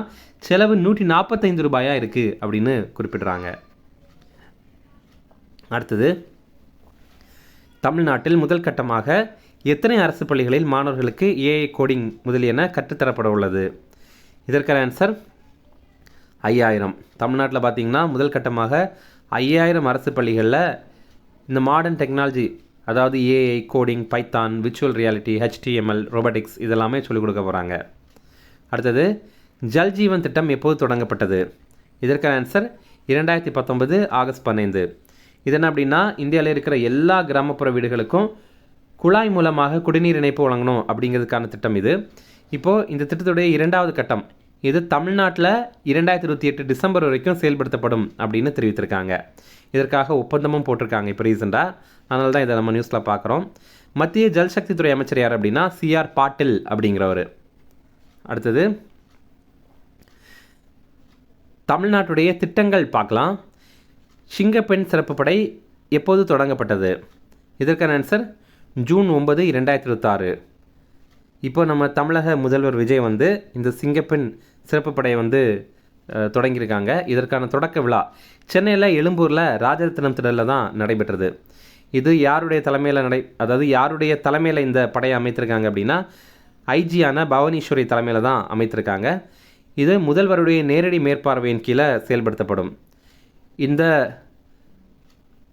செலவு 145 ரூபாயாக இருக்குது அப்படின்னு குறிப்பிட்றாங்க. அடுத்தது, தமிழ்நாட்டில் முதல் கட்டமாக எத்தனை அரசு பள்ளிகளில் மாணவர்களுக்கு ஏஐ கோடிங் முதலியன கற்றுத்தரப்பட உள்ளது? இதற்கான ஆன்சர் 5000. தமிழ்நாட்டில் பார்த்திங்கன்னா முதல் கட்டமாக 5000 அரசு பள்ளிகளில் இந்த மாடர்ன் டெக்னாலஜி, அதாவது AI, coding, Python, virtual reality, HTML, robotics இதெல்லாமே சொல்லிக் கொடுக்க போகிறாங்க. அடுத்தது, ஜல் ஜீவன் திட்டம் எப்போது தொடங்கப்பட்டது? இதற்கான ஆன்சர் 2019 ஆகஸ்ட் 15. இது என்ன அப்படின்னா, இந்தியாவில் இருக்கிற எல்லா கிராமப்புற வீடுகளுக்கும் குழாய் மூலமாக குடிநீர் இணைப்பு வழங்கணும் அப்படிங்கிறதுக்கான திட்டம் இது. இப்போது இந்த திட்டத்துடைய 2வது கட்டம் இது தமிழ்நாட்டில் 2028 டிசம்பர் வரைக்கும் செயல்படுத்தப்படும் அப்படின்னு தெரிவித்திருக்காங்க. இதற்காக ஒப்பந்தமும் போட்டிருக்காங்க இப்போ ரீசெண்டாக. அதனால தான் இதை நம்ம நியூஸில் பார்க்குறோம். மத்திய ஜல்சக்தி துறை அமைச்சர் யார் அப்படின்னா CR பாட்டில் அப்படிங்கிறவர். அடுத்தது, தமிழ்நாட்டுடைய திட்டங்கள் பார்க்கலாம். சிங்கப்பெண் சிறப்பு படை எப்போது தொடங்கப்பட்டது? இதற்கான ஆன்சர் ஜூன் 9, 2026. இப்போ நம்ம தமிழக முதல்வர் விஜய் வந்து இந்த சிங்கப்பெண் சிறப்பு படையை வந்து தொடங்கியிருக்காங்க. இதற்கான தொடக்க விழா சென்னையில் எழும்பூரில் ராஜரத்னம் திடலில் தான் நடைபெற்றது. இது யாருடைய தலைமையில் இந்த படையை அமைத்திருக்காங்க அப்படின்னா ஐஜியான பவனீஸ்வரி தலைமையில் தான் அமைத்திருக்காங்க. இது முதல்வருடைய நேரடி மேற்பார்வையின் கீழே செயல்படுத்தப்படும்.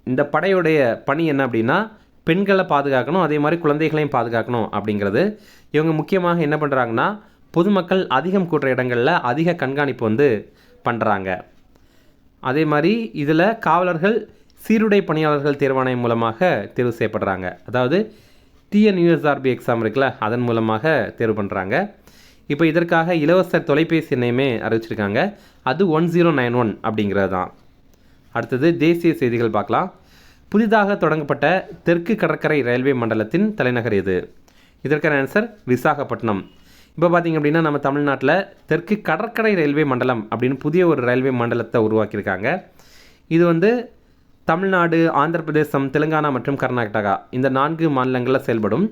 இந்த படையுடைய பணி என்ன அப்படின்னா பெண்களை பாதுகாக்கணும், அதே மாதிரி குழந்தைகளையும் பாதுகாக்கணும் அப்படிங்கிறது. இவங்க முக்கியமாக என்ன பண்ணுறாங்கன்னா பொதுமக்கள் அதிகம் கூடுற இடங்களில் அதிக கண்காணிப்பு வந்து பண்ணுறாங்க. அதே மாதிரி இதில் காவலர்கள் சீருடை பணியாளர்கள் தேர்வாணையம் மூலமாக தேர்வு செய்யப்படுறாங்க. அதாவது TNUSRB எக்ஸாம் இருக்குல்ல, அதன் மூலமாக தேர்வு பண்ணுறாங்க. இப்போ இதற்காக இலவச தொலைபேசி எண்ணையுமே அறிவிச்சிருக்காங்க. அது 1091 அப்படிங்கிறது தான். அடுத்தது, தேசிய செய்திகள் பார்க்கலாம். புதிதாக தொடங்கப்பட்ட தெற்கு கடற்கரை ரயில்வே மண்டலத்தின் தலைநகர் எது? இதற்கான ஆன்சர் விசாகப்பட்டினம். இப்போ பார்த்திங்க அப்படின்னா நம்ம தமிழ்நாட்டில் தெற்கு கடற்கரை ரயில்வே மண்டலம் அப்படின்னு புதிய ஒரு ரயில்வே மண்டலத்தை உருவாக்கியிருக்காங்க. இது வந்து தமிழ்நாடு, ஆந்திர பிரதேசம், தெலுங்கானா மற்றும் கர்நாடகா இந்த 4 மாநிலங்களில் செயல்படும்.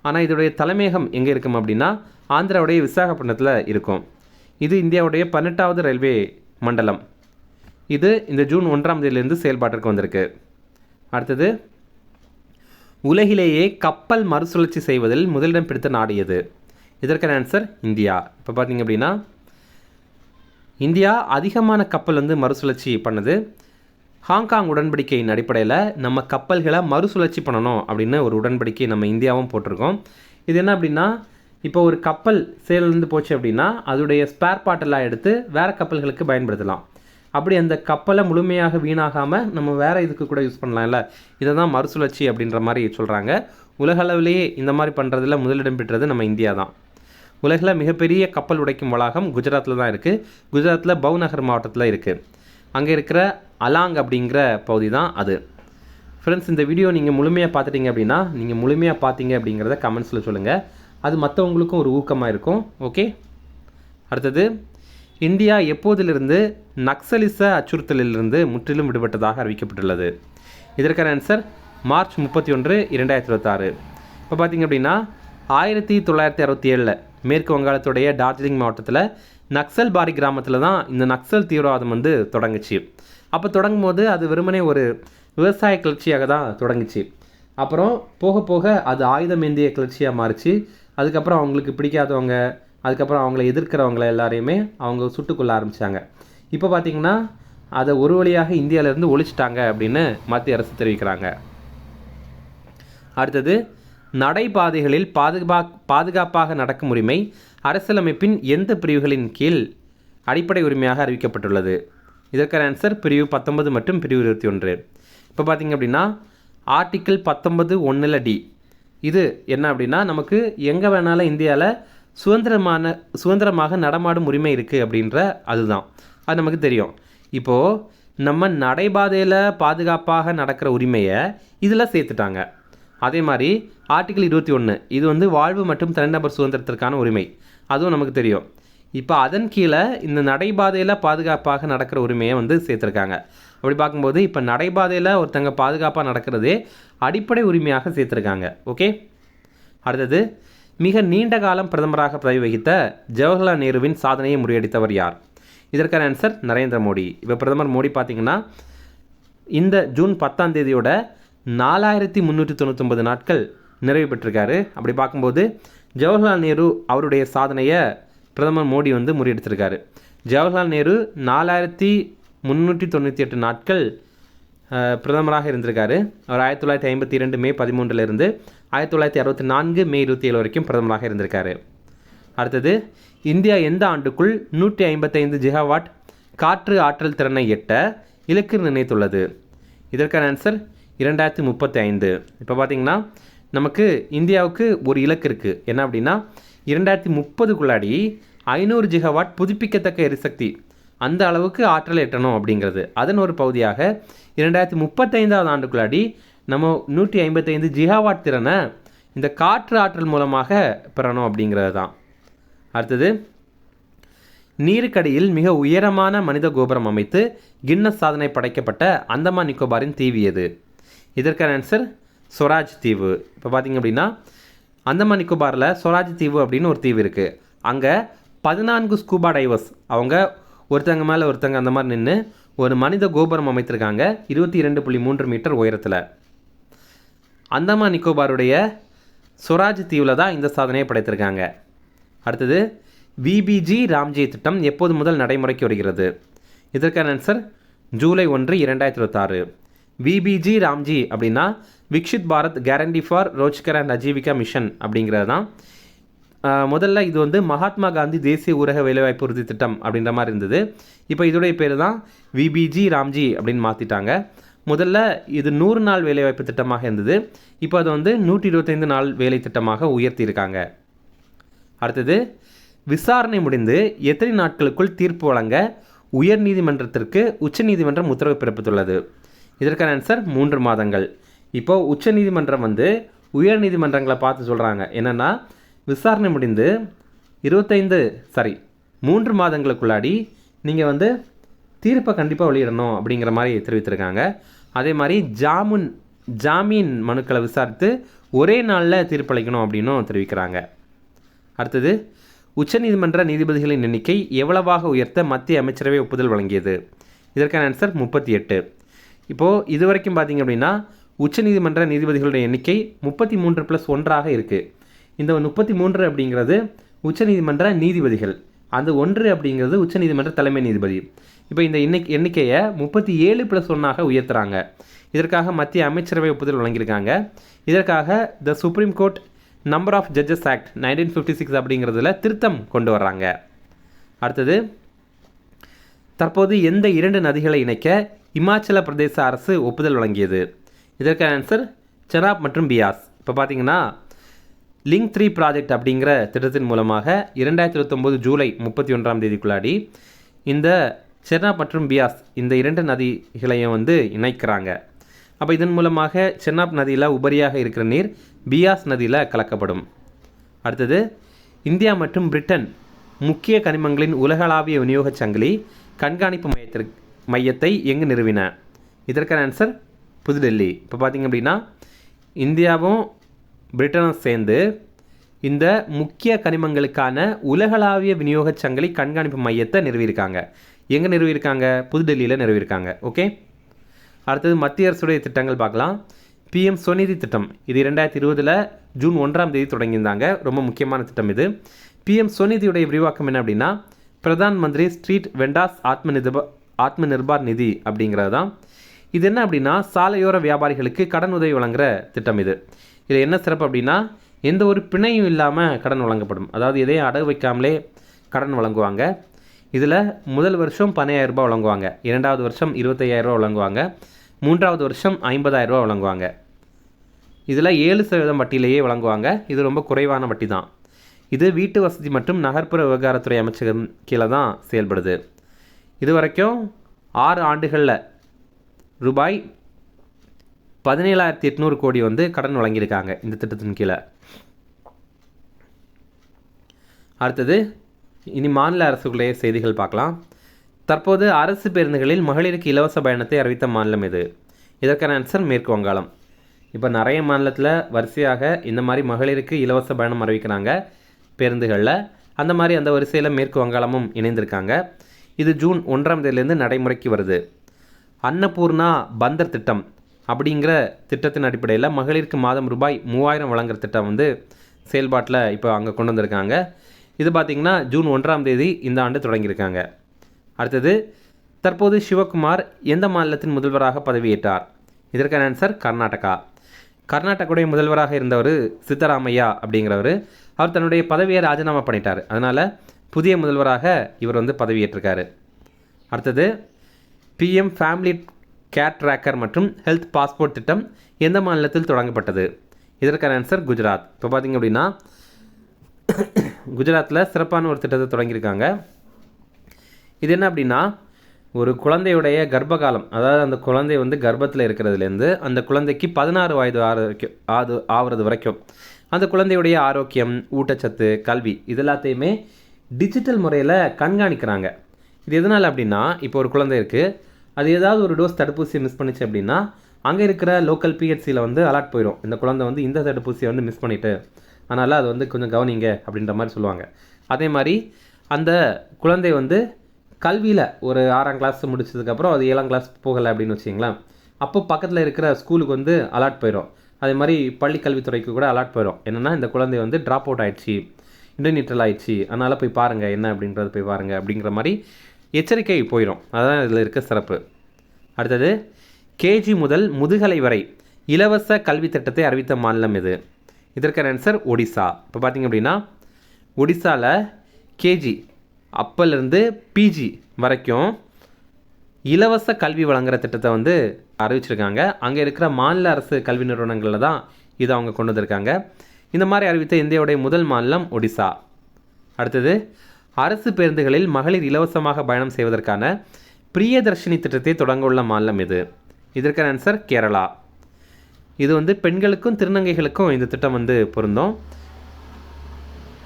ஆனால் இதோடைய தலைமையகம் எங்கே இருக்கும் அப்படின்னா ஆந்திராவுடைய விசாகப்பட்டினத்தில் இருக்கும். இது இந்தியாவுடைய 18வது ரயில்வே மண்டலம். இது இந்த ஜூன் 1 செயல்பாட்டிற்கு வந்திருக்கு. அடுத்தது, உலகிலேயே கப்பல் மறுசுழற்சி செய்வதில் முதலிடம் பிடித்த நாடு எது? இதற்கான ஆன்சர் இந்தியா. இப்போ பார்த்திங்க அப்படின்னா இந்தியா அதிகமான கப்பல் வந்து மறுசுழற்சி பண்ணுது. ஹாங்காங் உடன்படிக்கையின் அடிப்படையில் நம்ம கப்பல்களை மறுசுழற்சி பண்ணணும் அப்படின்னு ஒரு உடன்படிக்கை நம்ம இந்தியாவும் போட்டிருக்கோம். இது என்ன அப்படின்னா, இப்போ ஒரு கப்பல் சேலிருந்து போச்சு அப்படின்னா அதோடைய ஸ்பேர் பார்ட்டெல்லாம் எடுத்து வேறு கப்பல்களுக்கு பயன்படுத்தலாம். அப்படி அந்த கப்பலை முழுமையாக வீணாகாமல் நம்ம வேறு இதுக்கு கூட யூஸ் பண்ணலாம்ல, இதை தான் மறுசுழற்சி அப்படின்ற மாதிரி சொல்கிறாங்க. உலகளவிலேயே இந்த மாதிரி பண்ணுறதுல முதலிடம் பெற்றது நம்ம இந்தியா தான். உலகில் மிகப்பெரிய கப்பல் உடைக்கும் வளாகம் குஜராத்தில் தான் இருக்குது. குஜராத்தில் பவுநகர் மாவட்டத்தில் இருக்குது. அங்கே இருக்கிற அலாங் அப்படிங்கிற பகுதி தான் அது. ஃப்ரெண்ட்ஸ், இந்த வீடியோ நீங்கள் முழுமையாக பார்த்துட்டீங்க அப்படின்னா நீங்கள் முழுமையாக பார்த்தீங்க அப்படிங்கிறத கமெண்ட்ஸில் சொல்லுங்கள். அது மற்றவங்களுக்கும் ஒரு ஊக்கமாக இருக்கும். ஓகே. அடுத்தது, இந்தியா எப்போதிலிருந்து நக்சலிச அச்சுறுத்தலிலிருந்து முற்றிலும் விடுபட்டதாக அறிவிக்கப்பட்டுள்ளது? இதற்கான ஆன்சர் மார்ச் 31, 2026. இப்போ பார்த்திங்க அப்படின்னா 1967 மேற்கு வங்காளத்துடைய டார்ஜிலிங் மாவட்டத்தில் நக்சல்பாரி கிராமத்தில் தான் இந்த நக்சல் தீவிரவாதம் வந்து தொடங்குச்சு. அப்போ தொடங்கும் போது அது வெறுமனே ஒரு விவசாய கிளர்ச்சியாக தான் தொடங்குச்சு. அப்புறம் போக போக அது ஆயுதம் ஏந்திய கிளர்ச்சியாக மாறிச்சு. அதுக்கப்புறம் அவங்களுக்கு பிடிக்காதவங்க, அதுக்கப்புறம் அவங்கள எதிர்க்கிறவங்கள எல்லாரையுமே அவங்க சுட்டுக்கொள்ள ஆரம்பித்தாங்க. இப்போ பார்த்திங்கன்னா அதை ஒரு வழியாக இந்தியாவிலேருந்து ஒழிச்சிட்டாங்க அப்படின்னு மத்திய அரசு தெரிவிக்கிறாங்க. அடுத்தது, நடைபாதைகளில் பாதுகாப்பாக நடக்கும் உரிமை அரசியலமைப்பின் எந்த பிரிவுகளின் கீழ் அடிப்படை உரிமையாக அறிவிக்கப்பட்டுள்ளது? இதற்கான ஆன்சர் பிரிவு 19 மற்றும் பிரிவு 21. இப்போ பார்த்திங்க அப்படின்னா ஆர்டிக்கிள் 19(1) டி இது என்ன அப்படின்னா, நமக்கு எங்கே வேணாலும் இந்தியாவில் சுதந்திரமாக நடமாடும் உரிமை இருக்குது அப்படின்ற அதுதான். அது நமக்கு தெரியும். இப்போது நம்ம நடைபாதையில் பாதுகாப்பாக நடக்கிற உரிமையை இதில் சேர்த்துட்டாங்க. அதே மாதிரி ஆர்டிக்கிள் 21 இது வந்து வாழ்வு மற்றும் தனிநபர் சுதந்திரத்திற்கான உரிமை, அதுவும் நமக்கு தெரியும். இப்போ அதன் கீழே இந்த நடைபாதையில் பாதுகாப்பாக நடக்கிற உரிமையை வந்து சேர்த்துருக்காங்க. அப்படி பார்க்கும்போது இப்போ நடைபாதையில் ஒருத்தங்க பாதுகாப்பாக நடக்கிறதே அடிப்படை உரிமையாக சேர்த்துருக்காங்க. ஓகே. அடுத்தது, மிக நீண்ட காலம் பிரதமராக பதவி வகித்த ஜவஹர்லால் நேருவின் சாதனையை முறியடித்தவர் யார்? இதற்கான ஆன்சர் நரேந்திர மோடி. இப்போ பிரதமர் மோடி பார்த்திங்கன்னா இந்த ஜூன் 10ஆம் தேதியோட 4399 நாட்கள் நிறைவு பெற்றிருக்காரு. அப்படி பார்க்கும்போது ஜவஹர்லால் நேரு அவருடைய சாதனையை பிரதமர் மோடி வந்து முறியடித்திருக்காரு. ஜவஹர்லால் நேரு 4398 நாட்கள் பிரதமராக இருந்திருக்காரு. அவர் 1952 மே 13 1964 மே 27 வரைக்கும் பிரதமராக இருந்திருக்காரு. அடுத்தது, இந்தியா எந்த ஆண்டுக்குள் 155 ஜிகாவாட் காற்று ஆற்றல் திறனை எட்ட இலக்கு நிர்ணயித்துள்ளது? இதற்கான ஆன்சர் 2035. இப்போ பார்த்திங்கன்னா நமக்கு இந்தியாவுக்கு ஒரு இலக்கு இருக்குது. என்ன அப்படின்னா 2030க்குள்ளாடி 500 ஜிகாவாட் புதுப்பிக்கத்தக்க எரிசக்தி அந்த அளவுக்கு ஆற்றல் எட்டணும் அப்படிங்கிறது. அதன் ஒரு பகுதியாக 2035ஆம் ஆண்டுக்குள்ளாடி நம்ம 155 ஜிகாவாட் திறனை இந்த காற்று ஆற்றல் மூலமாக பெறணும் அப்படிங்கிறது தான். அடுத்தது, நீருக்கடியில் மிக உயரமான மனித கோபுரம் அமைத்து கின்னஸ் சாதனை படைக்கப்பட்ட அந்தமான் நிக்கோபாரின் தீவு எது? இதற்கான ஆன்சர் ஸ்வராஜ் தீவு. இப்போ பார்த்திங்க அப்படின்னா அந்தமான் நிக்கோபாரில் ஸ்வராஜ் தீவு அப்படின்னு ஒரு தீவு இருக்குது. அங்கே 14 ஸ்கூபா டைவர்ஸ் அவங்க ஒருத்தங்க மேலே ஒருத்தங்க அந்த மாதிரி நின்று ஒரு மனித கோபுரம் அமைத்திருக்காங்க 22.3 மீட்டர் உயரத்தில். அந்தமான் நிக்கோபாருடைய ஸ்வராஜ் தீவில் தான் இந்த சாதனையை படைத்திருக்காங்க. அடுத்தது, விபிஜி ராம்ஜி திட்டம் எப்போது முதல் நடைமுறைக்கு வருகிறது? இதற்கான ஆன்சர் ஜூலை 1, 2026. விபிஜி ராம்ஜி அப்படின்னா Viksit Bharat guarantee for Rozgar and Ajeevika mission அப்படிங்கிறது தான். முதல்ல இது வந்து மகாத்மா காந்தி தேசிய ஊரக வேலைவாய்ப்பு உறுதி திட்டம் அப்படின்ற மாதிரி இருந்தது. இப்போ இதோடைய பேர் தான் விபிஜி ராம்ஜி அப்படின்னு மாற்றிட்டாங்க. முதல்ல இது 100 நாள் வேலைவாய்ப்பு திட்டமாக இருந்தது. இப்போ அது வந்து 125 நாள் வேலை திட்டமாக உயர்த்தியிருக்காங்க. அடுத்தது, விசாரணை முடிந்து எத்தனை நாட்களுக்குள் தீர்ப்பு வழங்க உயர்நீதிமன்றத்திற்கு உச்சநீதிமன்றம் உத்தரவு பிறப்பித்துள்ளது? இதற்கான ஆன்சர் 3 மாதங்கள். இப்போது உச்சநீதிமன்றம் வந்து உயர்நீதிமன்றங்களை பார்த்து சொல்கிறாங்க என்னென்னா, விசாரணை முடிந்து 3 மாதங்களுக்குள்ளாடி நீங்கள் வந்து தீர்ப்பை கண்டிப்பாக வெளியிடணும் அப்படிங்கிற மாதிரி தெரிவித்திருக்காங்க. அதே மாதிரி ஜாமீன் மனுக்களை விசாரித்து ஒரே நாளில் தீர்ப்பளிக்கணும் அப்படின்னும் தெரிவிக்கிறாங்க. அடுத்தது, உச்சநீதிமன்ற நீதிபதிகளின் எண்ணிக்கை எவ்வளவாக உயர்த்த மத்திய அமைச்சரவை ஒப்புதல் வழங்கியது? இதற்கான ஆன்சர் 38. இப்போது இது வரைக்கும் பார்த்திங்க அப்படின்னா உச்சநீதிமன்ற நீதிபதிகளுடைய எண்ணிக்கை 33+1 இருக்குது. இந்த 33 அப்படிங்கிறது உச்சநீதிமன்ற நீதிபதிகள், அந்த 1 அப்படிங்கிறது உச்சநீதிமன்ற தலைமை நீதிபதி. இப்போ இந்த எண்ணிக்கையை 37+1 உயர்த்துறாங்க. இதற்காக மத்திய அமைச்சரவை ஒப்புதல் வழங்கியிருக்காங்க. இதற்காக the supreme court number of judges act 1956 அப்படிங்கிறதுல திருத்தம் கொண்டு வர்றாங்க. அடுத்தது, தற்போது எந்த 2 நதிகளை இணைக்க இமாச்சல பிரதேச அரசு ஒப்புதல் வழங்கியது? இதற்கான ஆன்சர் செனாப் மற்றும் பியாஸ். இப்போ பார்த்தீங்கன்னா லிங்க் 3 ப்ராஜெக்ட் அப்படிங்கிற திட்டத்தின் மூலமாக 2029 ஜூலை 31ஆம் தேதிக்குள்ளாடி இந்த செனாப் மற்றும் பியாஸ் இந்த 2 நதிகளையும் வந்து இணைக்கிறாங்க. அப்போ இதன் மூலமாக செனாப் நதியில் உபரியாக இருக்கிற நீர் பியாஸ் நதியில் கலக்கப்படும். அடுத்தது, இந்தியா மற்றும் பிரிட்டன் முக்கிய கனிமங்களின் உலகளாவிய விநியோக சங்கிலி கண்காணிப்பு மையத்தை எங்கு நிறுவின? இதற்கான ஆன்சர் புதுடெல்லி. இப்போ பார்த்திங்க அப்படின்னா இந்தியாவும் பிரிட்டனும் சேர்ந்து இந்த முக்கிய கனிமங்களுக்கான உலகளாவிய விநியோக சங்கிலி கண்காணிப்பு மையத்தை நிறுவியிருக்காங்க. எங்கே நிறுவியிருக்காங்க? புதுடெல்லியில் நிறுவியிருக்காங்க. ஓகே. அடுத்தது மத்திய அரசுடைய திட்டங்கள் பார்க்கலாம். பிஎம் ஸ்வநிதி திட்டம், இது 2020 ஜூன் 1 தொடங்கியிருந்தாங்க. ரொம்ப முக்கியமான திட்டம் இது. பிஎம் ஸ்வநிதியுடைய விரிவாக்கம் என்ன அப்படின்னா, பிரதான் மந்திரி ஸ்ட்ரீட் வெண்டாஸ் ஆத்ம நிர்பார் நிதி அப்படிங்கிறது தான். இது என்ன அப்படின்னா, சாலையோர வியாபாரிகளுக்கு கடன் உதவி வழங்குகிற திட்டம் இது. இதில் என்ன சிறப்பு அப்படின்னா, எந்த ஒரு பிணையும் இல்லாமல் கடன் வழங்கப்படும். அதாவது எதையும் அடகு வைக்காமலே கடன் வழங்குவாங்க. இதில் முதல் வருஷம் 15,000 ரூபாய் வழங்குவாங்க, 2வது வருஷம் 25,000 ரூபா வழங்குவாங்க, 3வது வருஷம் 50,000 ரூபா வழங்குவாங்க. இதில் 7% வட்டியிலேயே வழங்குவாங்க. இது ரொம்ப குறைவான வட்டி தான். இது வீட்டு வசதி மற்றும் நகர்ப்புற விவகாரத்துறை அமைச்சகம் கீழே தான் செயல்படுது. இது வரைக்கும் 6 ஆண்டுகளில் ரூபாய் 17,800 கோடி கடன் வழங்கியிருக்காங்க இந்த திட்டத்தின் கீழே. அடுத்தது இனி மாநில அரசுகளுடைய செய்திகள் பார்க்கலாம். தற்போது அரசு பேருந்துகளில் மகளிருக்கு இலவச பயணத்தை அறிவித்த மாநிலம் இது. இதற்கான ஆன்சர் மேற்கு வங்காளம். இப்போ நிறைய மாநிலத்தில் வரிசையாக இந்த மாதிரி மகளிருக்கு இலவச பயணம் அறிவிக்கிறாங்க பேருந்துகளில். அந்த மாதிரி அந்த வரிசையில் மேற்கு வங்காளமும் இணைந்திருக்காங்க. இது ஜூன் 1 நடைமுறைக்கு வருது. அன்னபூர்ணா பந்தர் திட்டம் அப்படிங்கிற திட்டத்தின் அடிப்படையில் மகளிருக்கு மாதம் ரூபாய் 3,000 வழங்குற திட்டம் செயல்பாட்டில் இப்போ அங்கே கொண்டு வந்திருக்காங்க. இது பார்த்திங்கன்னா ஜூன் 1 இந்த ஆண்டு தொடங்கியிருக்காங்க. அடுத்தது, தற்போது சிவகுமார் எந்த மாநிலத்தின் முதல்வராக பதவியேற்றார்? இதற்கான ஆன்சர் கர்நாடகா. கர்நாடகாவுடைய முதல்வராக இருந்தவர் சித்தராமையா அப்படிங்கிறவர். அவர் தன்னுடைய பதவியை ராஜினாமா பண்ணிட்டார். அதனால் புதிய முதல்வராக இவர் பதவியேற்றிருக்காரு. அடுத்தது, பிஎம் ஃபேமிலி கேர் ட்ராக்கர் மற்றும் ஹெல்த் பாஸ்போர்ட் திட்டம் எந்த மாநிலத்தில் தொடங்கப்பட்டது? இதற்கான ஆன்சர் குஜராத். இப்போ பார்த்திங்க அப்படின்னா குஜராத்தில் சிறப்பான ஒரு திட்டத்தை தொடங்கியிருக்காங்க. இது என்ன அப்படின்னா, ஒரு குழந்தையுடைய கர்ப்பகாலம், அதாவது அந்த குழந்தை கர்ப்பத்தில் இருக்கிறதுலேருந்து அந்த குழந்தைக்கு 16 வயது ஆகிறது வரைக்கும் அந்த குழந்தையுடைய ஆரோக்கியம், ஊட்டச்சத்து, கல்வி இது எல்லாத்தையுமே டிஜிட்டல் முறையில் கண்காணிக்கிறாங்க. இது எதனால் அப்படின்னா, இப்போ ஒரு குழந்தை இருக்குது, அது ஏதாவது ஒரு டோஸ் தடுப்பூசியை மிஸ் பண்ணிச்சு அப்படின்னா அங்கே இருக்கிற லோக்கல் பிஹெச்சியில் அலர்ட் போயிடும். இந்த குழந்தை இந்த தடுப்பூசியை மிஸ் பண்ணிவிட்டு, அதனால் அது கொஞ்சம் கவனிங்க அப்படின்ற மாதிரி சொல்லுவாங்க. அதே மாதிரி அந்த குழந்தை கல்வியில் ஒரு 6ஆம் கிளாஸ் முடிச்சதுக்கப்புறம் அது 7ஆம் கிளாஸ் போகலை அப்படின்னு வச்சிங்களேன், அப்போ பக்கத்தில் இருக்கிற ஸ்கூலுக்கு அலர்ட் போயிடும். அதே மாதிரி பள்ளி கல்வித்துறைக்கு கூட அலர்ட் போயிடும். என்னென்னா, இந்த குழந்தை ட்ராப் அவுட் ஆகிடுச்சு, இன்டர்நெட்டில் ஆயிடுச்சு, அதனால் போய் பாருங்கள், என்ன அப்படின்றது போய் பாருங்கள் அப்படிங்கிற மாதிரி எச்சரிக்கை போயிடும். அதுதான் இதில் இருக்க சிறப்பு. அடுத்தது, கேஜி முதல் முதுகலை வரை இலவச கல்வி திட்டத்தை அறிவித்த மாநிலம் இது? இதற்கான ஆன்சர் ஒடிசா. இப்போ பார்த்திங்க அப்படின்னா ஒடிசாவில் கேஜி அப்போலேருந்து பிஜி வரைக்கும் இலவச கல்வி வழங்குகிற திட்டத்தை அறிவிச்சிருக்காங்க. அங்கே இருக்கிற மாநில அரசு கல்வி நிறுவனங்களில் தான் இதை அவங்க கொண்டு வந்திருக்காங்க. இந்த மாதிரி அறிவித்த இந்தியாவுடைய முதல் மாநிலம் ஒடிசா. அடுத்தது, அரசு பேருந்துகளில் மகளிர் இலவசமாக பயணம் செய்வதற்கான பிரியதர்ஷினி திட்டத்தை தொடங்க உள்ள மாநிலம் இது? இதற்கான ஆன்சர் கேரளா. இது பெண்களுக்கும் திருநங்கைகளுக்கும் இந்த திட்டம் பொருந்தும்.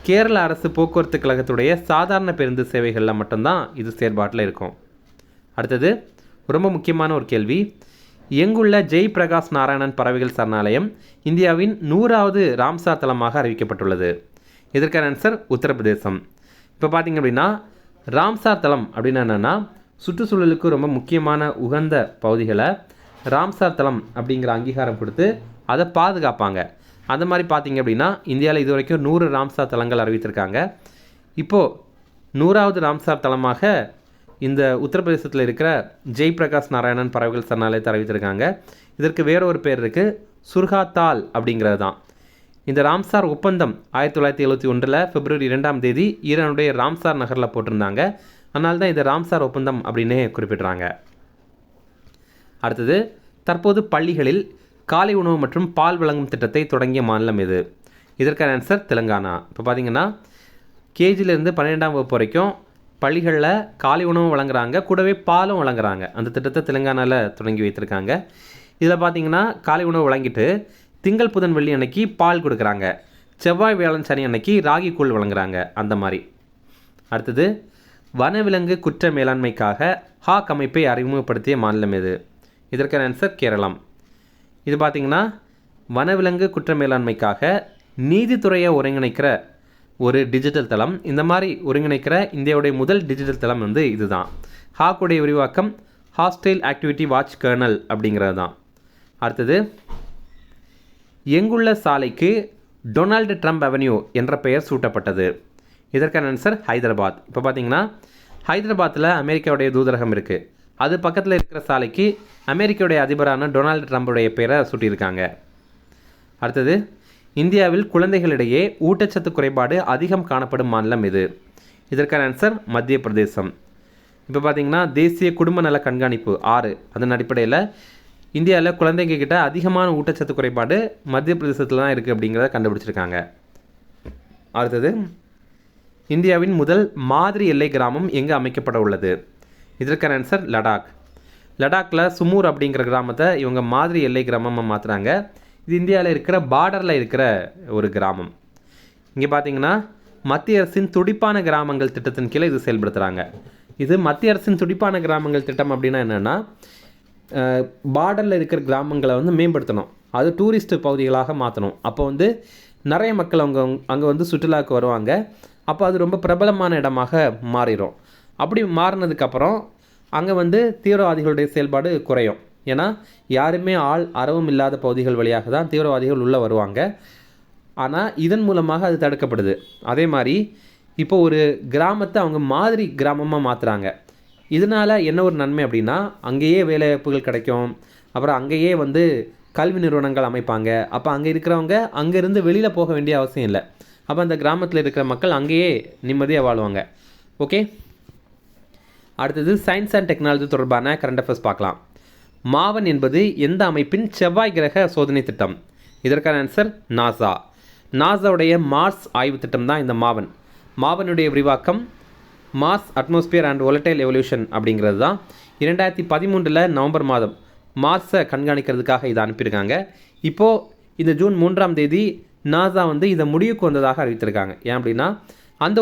கேரள அரசு போக்குவரத்து கழகத்துடைய சாதாரண பேருந்து சேவைகளில் மட்டும்தான் இது செயல்பாட்டில் இருக்கும். அடுத்தது, ரொம்ப முக்கியமான ஒரு கேள்வி. எங்குள்ள ஜெய் பிரகாஷ் நாராயணன் பறவைகள் சரணாலயம் இந்தியாவின் 100வது ராம்சார் தலமாக அறிவிக்கப்பட்டுள்ளது? இதற்கான ஆன்சர் உத்தரப்பிரதேசம். இப்போ பார்த்திங்க அப்படின்னா ராம்சார் தலம் அப்படின்னு என்னென்னா, சுற்றுச்சூழலுக்கு ரொம்ப முக்கியமான உகந்த பகுதிகளை ராம்சார் தலம் அப்படிங்கிற அங்கீகாரம் கொடுத்து அதை பாதுகாப்பாங்க. அந்த மாதிரி பார்த்திங்க அப்படின்னா இந்தியாவில் இது வரைக்கும் 100 ராம்சார் தலங்கள் அறிவித்திருக்காங்க. இப்போது 100வது ராம்சார் தலமாக இந்த உத்தரப்பிரதேசத்தில் இருக்கிற ஜெய் பிரகாஷ் நாராயணன் பறவைகள் சரணாலயத்தை அறிவித்திருக்காங்க. இதற்கு வேற ஒரு பேர் இருக்குது, சுர்ஹாத்தால் அப்படிங்கிறது தான். இந்த ராம்சார் ஒப்பந்தம் 1971 பிப்ரவரி 2 ஈரானுடைய ராம்சார் நகரில் போட்டிருந்தாங்க. அதனால தான் இதை ராம்சார் ஒப்பந்தம் அப்படின்னே குறிப்பிட்றாங்க. அடுத்தது, தற்போது பள்ளிகளில் காலை உணவு மற்றும் பால் வழங்கும் திட்டத்தை தொடங்கிய மாநிலம் இது? இதற்கான ஆன்சர் தெலுங்கானா. இப்போ பார்த்திங்கன்னா கேஜிலேருந்து 12ஆம் வகுப்பு வரைக்கும் பள்ளிகளில் காலை உணவு வழங்குறாங்க, கூடவே பாலும் வழங்குறாங்க. அந்த திட்டத்தை தெலுங்கானாவில் தொடங்கி வைத்திருக்காங்க. இதில் பார்த்திங்கன்னா காலை உணவு வழங்கிட்டு திங்கள் புதன் வெள்ளி அன்னைக்கு பால் கொடுக்குறாங்க, செவ்வாய் வியாழன் சனி அன்னைக்கு ராகி கூழ் வழங்குறாங்க, அந்த மாதிரி. அடுத்தது, வனவிலங்கு குற்ற மேலாண்மைக்காக ஹாக் அமைப்பை அறிமுகப்படுத்திய மாநிலம் இது? இதற்கான ஆன்சர் கேரளம். இது பார்த்திங்கன்னா வனவிலங்கு குற்ற மேலாண்மைக்காக நீதித்துறையை ஒருங்கிணைக்கிற ஒரு டிஜிட்டல் தளம். இந்த மாதிரி ஒருங்கிணைக்கிற இந்தியாவுடைய முதல் டிஜிட்டல் தளம் வந்து இதுதான். ஹாக்குடைய விரிவாக்கம் ஹாஸ்டைல் ஆக்டிவிட்டி வாட்ச் கர்னல் அப்படிங்கிறது தான். அடுத்தது, எங்குள்ள சாலைக்கு டொனால்டு ட்ரம்ப் அவென்யூ என்ற பெயர் சூட்டப்பட்டது? இதற்கான ஆன்சர் ஹைதராபாத். இப்போ பார்த்தீங்கன்னா ஹைதராபாத்தில் அமெரிக்காவுடைய தூதரகம் இருக்குது. அது பக்கத்தில் இருக்கிற சாலைக்கு அமெரிக்காவுடைய அதிபரான டொனால்டு ட்ரம்புடைய பெயரை சூட்டியிருக்காங்க. அடுத்தது, இந்தியாவில் குழந்தைகளிடையே ஊட்டச்சத்து குறைபாடு அதிகம் காணப்படும் மாநிலம் இது? இதற்கான ஆன்சர் மத்திய பிரதேசம். இப்போ பார்த்தீங்கன்னா தேசிய குடும்ப நல கண்காணிப்பு 6 அதன் அடிப்படையில் இந்தியாவில் குழந்தைங்க கிட்ட அதிகமான ஊட்டச்சத்து குறைபாடு மத்திய பிரதேசத்தில் தான் இருக்குது அப்படிங்கிறத கண்டுபிடிச்சிருக்காங்க. அடுத்தது, இந்தியாவின் முதல் மாதிரி எல்லை கிராமம் எங்கே அமைக்கப்பட உள்ளது? இதற்கான ஆன்சர் லடாக். லடாக்கில் சுமூர் அப்படிங்கிற கிராமத்தை இவங்க மாதிரி எல்லை கிராமமாக மாற்றுறாங்க. இது இந்தியாவில் இருக்கிற பார்டரில் இருக்கிற ஒரு கிராமம். இங்கே பார்த்தீங்கன்னா மத்திய அரசின் துடிப்பான கிராமங்கள் திட்டத்தின் கீழே இது செயல்படுத்துகிறாங்க. இது மத்திய அரசின் துடிப்பான கிராமங்கள் திட்டம் அப்படின்னா என்னென்னா, பார்டரில் இருக்கிற கிராமங்களை வந்து மேம்படுத்தணும், அது டூரிஸ்ட் பகுதிகளாக மாற்றணும். அப்போ வந்து நிறைய மக்கள் அங்கே வந்து சுற்றுலாவுக்கு வருவாங்க. அப்போ அது ரொம்ப பிரபலமான இடமாக மாறிடும். அப்படி மாறினதுக்கப்புறம் அங்கே வந்து தீவிரவாதிகளுடைய செயல்பாடு குறையும். ஏன்னா யாருமே அரவம் இல்லாத பகுதிகள் வழியாக தான் தீவிரவாதிகள் உள்ளே வருவாங்க. ஆனால் இதன் மூலமாக அது தடுக்கப்படுது. அதே மாதிரி இப்போ ஒரு கிராமத்தை அவங்க மாதிரி கிராமமாக மாற்றுறாங்க. இதனால் என்ன ஒரு நன்மை அப்படின்னா, அங்கேயே வேலைவாய்ப்புகள் கிடைக்கும். அப்புறம் அங்கேயே வந்து கல்வி நிறுவனங்கள் அமைப்பாங்க. அப்போ அங்கே இருக்கிறவங்க அங்கேருந்து வெளியில் போக வேண்டிய அவசியம் இல்லை. அப்போ அந்த கிராமத்தில் இருக்கிற மக்கள் அங்கேயே நிம்மதியாக வாழ்வாங்க. ஓகே, அடுத்தது சயின்ஸ் அண்ட் டெக்னாலஜி தொடர்பான கரண்ட் அஃபேர்ஸ் பார்க்கலாம். மாவன் என்பது எந்த அமைப்பின் செவ்வாய் கிரக சோதனை திட்டம்? இதற்கான ஆன்சர் நாசா. நாசாவுடைய மார்ஸ் ஆய்வு திட்டம் தான் இந்த மாவன். மாவனுடைய விரிவாக்கம் Mars atmosphere and volatile evolution அப்படிங்கிறது தான். 2013 நவம்பர் மாதம் மார்ஸை கண்காணிக்கிறதுக்காக இதை அனுப்பியிருக்காங்க. இப்போது இந்த ஜூன் 3ஆம் தேதி நாசா வந்து இதை முடிவுக்கு வந்ததாக அறிவித்திருக்காங்க. ஏன் அப்படின்னா அந்த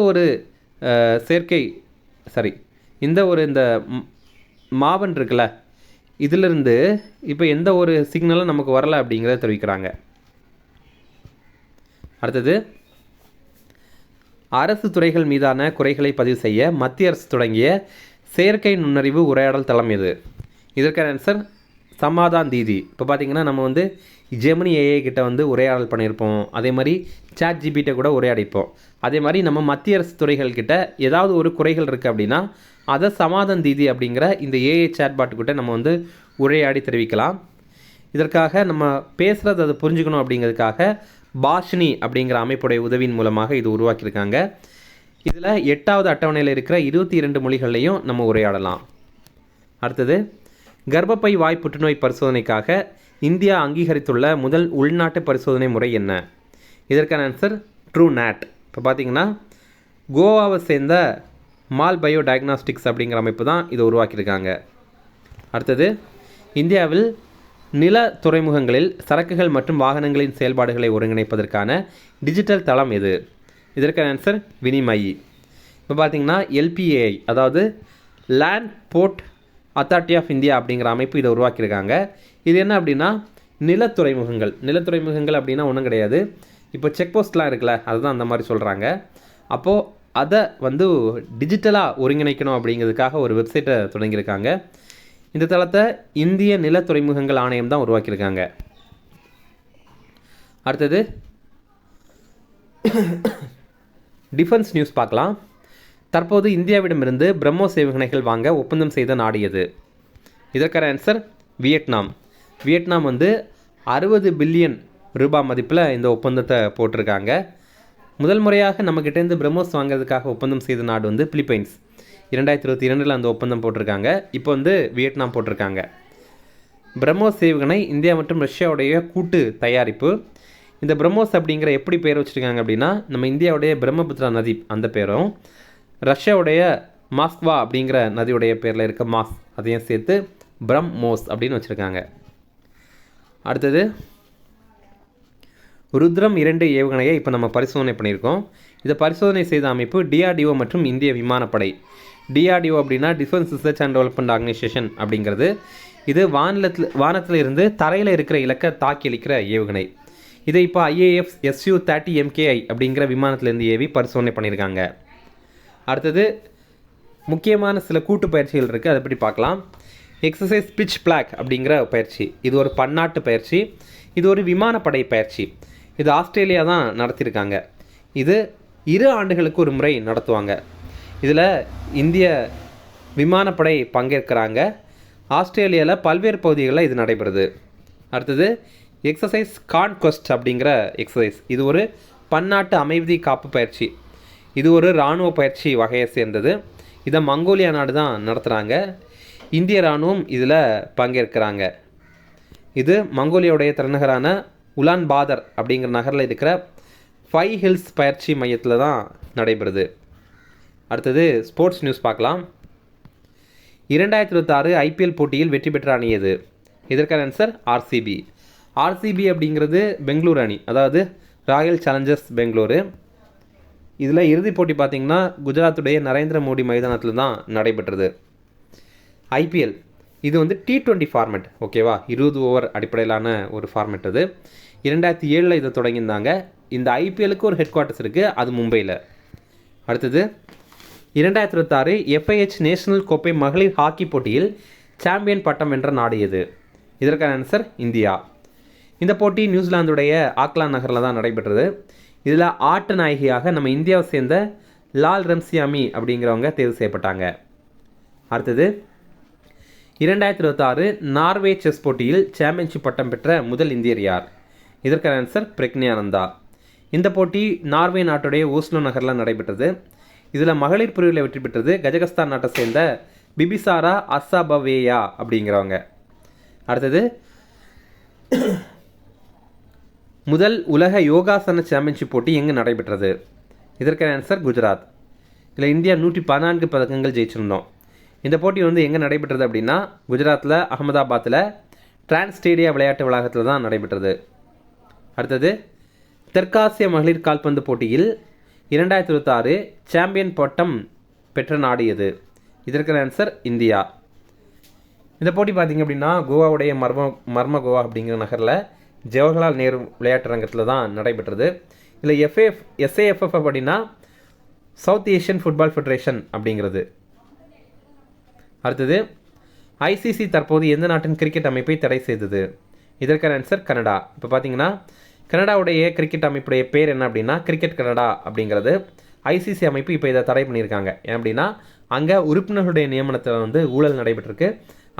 ஒரு இந்த மாவன் இருக்குல்ல, இதிலிருந்து இப்போ எந்த ஒரு சிக்னலும் நமக்கு வரலை அப்படிங்கிறத தெரிவிக்கிறாங்க. அடுத்தது, அரசு துறைகள் மீதான குறைகளை பதிவு செய்ய மத்திய அரசு தொடங்கிய செயற்கை நுண்ணறிவு உரையாடல் தளம் எது? இதற்கான ஆன்சர் சமாதான் தீதி. இப்போ பார்த்தீங்கன்னா நம்ம வந்து ஜெமினி ஏஐ கிட்ட வந்து உரையாடல் பண்ணியிருப்போம். அதே மாதிரி சாட் ஜிபிட்ட கூட உரையாடிப்போம். அதே மாதிரி நம்ம மத்திய அரசு துறைகள் கிட்ட ஏதாவது ஒரு குறைகள் இருக்குது அப்படின்னா அதை சமாதான் தீதி அப்படிங்கிற இந்த ஏஐ சாட்பாட்டுக்கிட்ட நம்ம வந்து உரையாடி தெரிவிக்கலாம். இதற்காக நம்ம பேசுகிறது அதை புரிஞ்சுக்கணும் அப்படிங்கிறதுக்காக பாஷினி அப்படிங்கிற அமைப்புடைய உதவியின் மூலமாக இது உருவாக்கியிருக்காங்க. இதில் 8வது அட்டவணையில் இருக்கிற 22 மொழிகள்லையும் நம்ம உரையாடலாம். அடுத்தது, கர்ப்பப்பை வாய் புற்றுநோய் பரிசோதனைக்காக இந்தியா அங்கீகரித்துள்ள முதல் உள்நாட்டு பரிசோதனை முறை என்ன? இதற்கான ஆன்சர் ட்ரூநேட். இப்போ பார்த்தீங்கன்னா கோவாவை சேர்ந்த மால் பயோ டயக்னாஸ்டிக்ஸ் அப்படிங்கிற அமைப்பு தான் இதை உருவாக்கியிருக்காங்க. அடுத்தது, இந்தியாவில் நில துறைமுகங்களில் சரக்குகள் மற்றும் வாகனங்களின் செயல்பாடுகளை ஒருங்கிணைப்பதற்கான டிஜிட்டல் தளம் எது? இதற்கான ஆன்சர் வினிமயி. இப்போ பார்த்தீங்கன்னா LPAI, அதாவது land port authority of India அப்படிங்கிற அமைப்பு இதை உருவாக்கியிருக்காங்க. இது என்ன அப்படின்னா நிலத்துறைமுகங்கள் அப்படின்னா ஒன்றும் கிடையாது. இப்போ செக் போஸ்ட்லாம் இருக்குல்ல, அதுதான் அந்த மாதிரி சொல்கிறாங்க. அப்போது அதை வந்து டிஜிட்டலாக ஒருங்கிணைக்கணும் அப்படிங்கிறதுக்காக ஒரு வெப்சைட்டை தொடங்கியிருக்காங்க. இந்த தளத்தை இந்திய நில துறைமுகங்கள் ஆணையம் தான் உருவாக்கியிருக்காங்க. அடுத்தது, டிஃபென்ஸ் நியூஸ் பார்க்கலாம். தற்போது இந்தியாவிடமிருந்து பிரம்மோஸ் ஏவுகணைகள் வாங்க ஒப்பந்தம் செய்த நாடு எது? இதற்கான ஆன்சர் வியட்நாம். வியட்நாம் வந்து 60 பில்லியன் ரூபாய் மதிப்பில் இந்த ஒப்பந்தத்தை போட்டிருக்காங்க. முதல் முறையாக நம்மக்கிட்டேருந்து பிரம்மோஸ் வாங்கிறதுக்காக ஒப்பந்தம் செய்த நாடு வந்து பிலிப்பைன்ஸ். 2022 அந்த ஒப்பந்தம் போட்டிருக்காங்க. இப்போ வந்து வியட்நாம் போட்டிருக்காங்க. பிரம்மோஸ் ஏவுகணை இந்தியா மற்றும் ரஷ்யாவுடைய கூட்டு தயாரிப்பு. இந்த பிரம்மோஸ் அப்படிங்கிற எப்படி பேர் வச்சுருக்காங்க அப்படின்னா, நம்ம இந்தியாவுடைய பிரம்மபுத்திரா நதி அந்த பேரும், ரஷ்யாவுடைய மாஸ்க்வா அப்படிங்கிற நதியுடைய பேரில் இருக்க மாஸ் அதையும் சேர்த்து பிரம்மோஸ் அப்படின்னு வச்சுருக்காங்க. அடுத்தது, ருத்ரம் 2 ஏவுகணையை இப்போ நம்ம பரிசோதனை பண்ணியிருக்கோம். இதை பரிசோதனை செய்த அமைப்பு DRDO மற்றும் இந்திய விமானப்படை. DRDO அப்படின்னா defence research and development organisation அப்படிங்கிறது. இது வானத்தில் இருந்து தரையில் இருக்கிற இலக்கை தாக்கி அளிக்கிற ஏவுகணை. இதை இப்போ IAF Su-30 MKI அப்படிங்கிற விமானத்திலேருந்து ஏவி பரிசோதனை பண்ணியிருக்காங்க. அடுத்தது முக்கியமான சில கூட்டு பயிற்சிகள் இருக்குது, அதை பற்றி பார்க்கலாம். எக்ஸசைஸ் பிட்ச் பிளாக் அப்படிங்கிற பயிற்சி, இது ஒரு பன்னாட்டு பயிற்சி, இது ஒரு விமானப்படை பயிற்சி. இது ஆஸ்திரேலியா தான் நடத்தியிருக்காங்க. இது 2 ஆண்டுகளுக்கு ஒரு முறை நடத்துவாங்க. இதில் இந்திய விமானப்படை பங்கேற்கிறாங்க. ஆஸ்திரேலியாவில் பல்வேறு பகுதிகளில் இது நடைபெறுது. அடுத்தது எக்ஸசைஸ் கான்கொஸ்ட் அப்படிங்கிற எக்ஸசைஸ், இது ஒரு பன்னாட்டு அமைதி காப்பு பயிற்சி. இது ஒரு இராணுவ பயிற்சி வகையை சேர்ந்தது. இதை மங்கோலியா நாடு தான் நடத்துகிறாங்க. இந்திய இராணுவம் இதில் பங்கேற்கிறாங்க. இது மங்கோலியாவுடைய தலைநகரான உலான் பாதர் அப்படிங்கிற நகரில் இருக்கிற 5 ஹில்ஸ் பயிற்சி மையத்தில் தான் நடைபெறுது. அடுத்தது ஸ்போர்ட்ஸ் நியூஸ் பார்க்கலாம். 2026 IPL போட்டியில் வெற்றி பெற்ற அணி எது? இதற்கான ஆன்சர் RCB. RCB அப்படிங்கிறது பெங்களூர் அணி, அதாவது ராயல் சேலஞ்சர்ஸ் பெங்களூரு. இதில் இறுதிப் போட்டி பார்த்திங்கன்னா குஜராத்துடைய நரேந்திர மோடி மைதானத்தில் தான் நடைபெற்றது. IPL இது வந்து T20 ஃபார்மேட், ஓகேவா? 20 ஓவர் அடிப்படையிலான ஒரு ஃபார்மேட். அது 2007 இதை தொடங்கியிருந்தாங்க. இந்த IPLக்கு ஒரு ஹெட் குவார்ட்டர்ஸ் இருக்குது, அது மும்பையில். அடுத்தது 2026 FIH நேஷனல் கோப்பை மகளிர் ஹாக்கி போட்டியில் சாம்பியன் பட்டம் வென்ற நாடு எது? இதற்கான ஆன்சர் இந்தியா. இந்த போட்டி நியூசிலாந்துடைய ஆக்லாந்து நகரில் தான் நடைபெற்றது. இதில் ஆட்ட நாயகியாக நம்ம இந்தியாவை சேர்ந்த லால் ரெம்சியாமி அப்படிங்கிறவங்க தேர்வு செய்யப்பட்டாங்க. அடுத்தது 2026 நார்வே செஸ் போட்டியில் சாம்பியன்ஷிப் பட்டம் பெற்ற முதல் இந்தியர் யார்? இதற்கான ஆன்சர் பிரக்ஞானந்தா. இந்த போட்டி நார்வே நாட்டுடைய ஓஸ்லோ நகரில் நடைபெற்றது. இதில் மகளிர் பிரிவில் வெற்றி பெற்றது கஜகஸ்தான் நாட்டை சேர்ந்த பிபிசாரா அசாபவேயா அப்படிங்கிறவங்க. அடுத்தது முதல் உலக யோகாசன சாம்பியன்ஷிப் போட்டி எங்கே நடைபெற்றது? இதற்கான ஆன்சர் குஜராத். இதில் இந்தியா 114 பதக்கங்கள் ஜெயிச்சிருந்தோம். இந்த போட்டி வந்து எங்கே நடைபெற்றது அப்படின்னா குஜராத்தில் அகமதாபாத்தில் டிரான்ஸ் ஸ்டேடியா விளையாட்டு வளாகத்தில் தான் நடைபெற்றது. அடுத்தது தெற்காசிய மகளிர் கால்பந்து போட்டியில் 2026 சாம்பியன் பட்டம் பெற்ற நாடு எது? இதற்கான ஆன்சர் இந்தியா. இந்த போட்டி பார்த்திங்க அப்படின்னா கோவாவுடைய மர்ம கோவா அப்படிங்கிற நகரில் ஜவஹர்லால் நேரு விளையாட்டு அரங்கத்தில் தான் நடைபெற்றது. இதில் SAFF அப்படின்னா சவுத் ஏஷியன் ஃபுட்பால் ஃபெடரேஷன் அப்படிங்கிறது. அடுத்தது ICC தற்போது எந்த நாட்டின் கிரிக்கெட் அமைப்பை தடை செய்தது? இதற்கான ஆன்சர் கனடா. இப்போ பார்த்தீங்கன்னா கனடாவுடைய கிரிக்கெட் அமைப்புடைய பேர் என்ன அப்படின்னா கிரிக்கெட் கனடா அப்படிங்கிறது. ICC அமைப்பு இப்போ இதை தடை பண்ணியிருக்காங்க. ஏன் அப்படின்னா அங்கே உறுப்பினர்களுடைய நியமனத்தில் வந்து ஊழல் நடைபெற்றிருக்கு.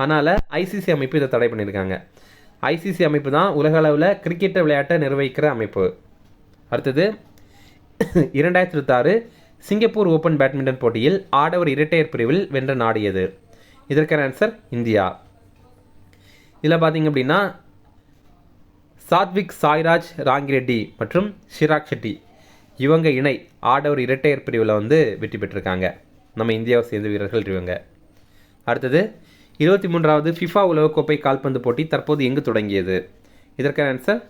அதனால் ICC அமைப்பு இதை தடை பண்ணியிருக்காங்க. ICC அமைப்பு தான் உலக அளவில் கிரிக்கெட் விளையாட்டை நிர்வகிக்கிற அமைப்பு. அடுத்தது 2026 சிங்கப்பூர் ஓப்பன் பேட்மிண்டன் போட்டியில் ஆடவர் இரட்டையர் பிரிவில் வென்ற நாடு எது? இதற்கான ஆன்சர் இந்தியா. இதில் பார்த்தீங்க அப்படின்னா சாத்விக் சாய்ராஜ் ராங்கிரெட்டி மற்றும் ஷிராக் ஷெட்டி இவங்க இணை ஆடவர் இரட்டையர் பிரிவில் வந்து வெற்றி பெற்றிருக்காங்க. நம்ம இந்தியாவை சேர்ந்த வீரர்கள் இவங்க. அடுத்தது 23வது FIFA உலகக்கோப்பை கால்பந்து போட்டி தற்போது எங்கு தொடங்கியது? இதற்கான ஆன்சர்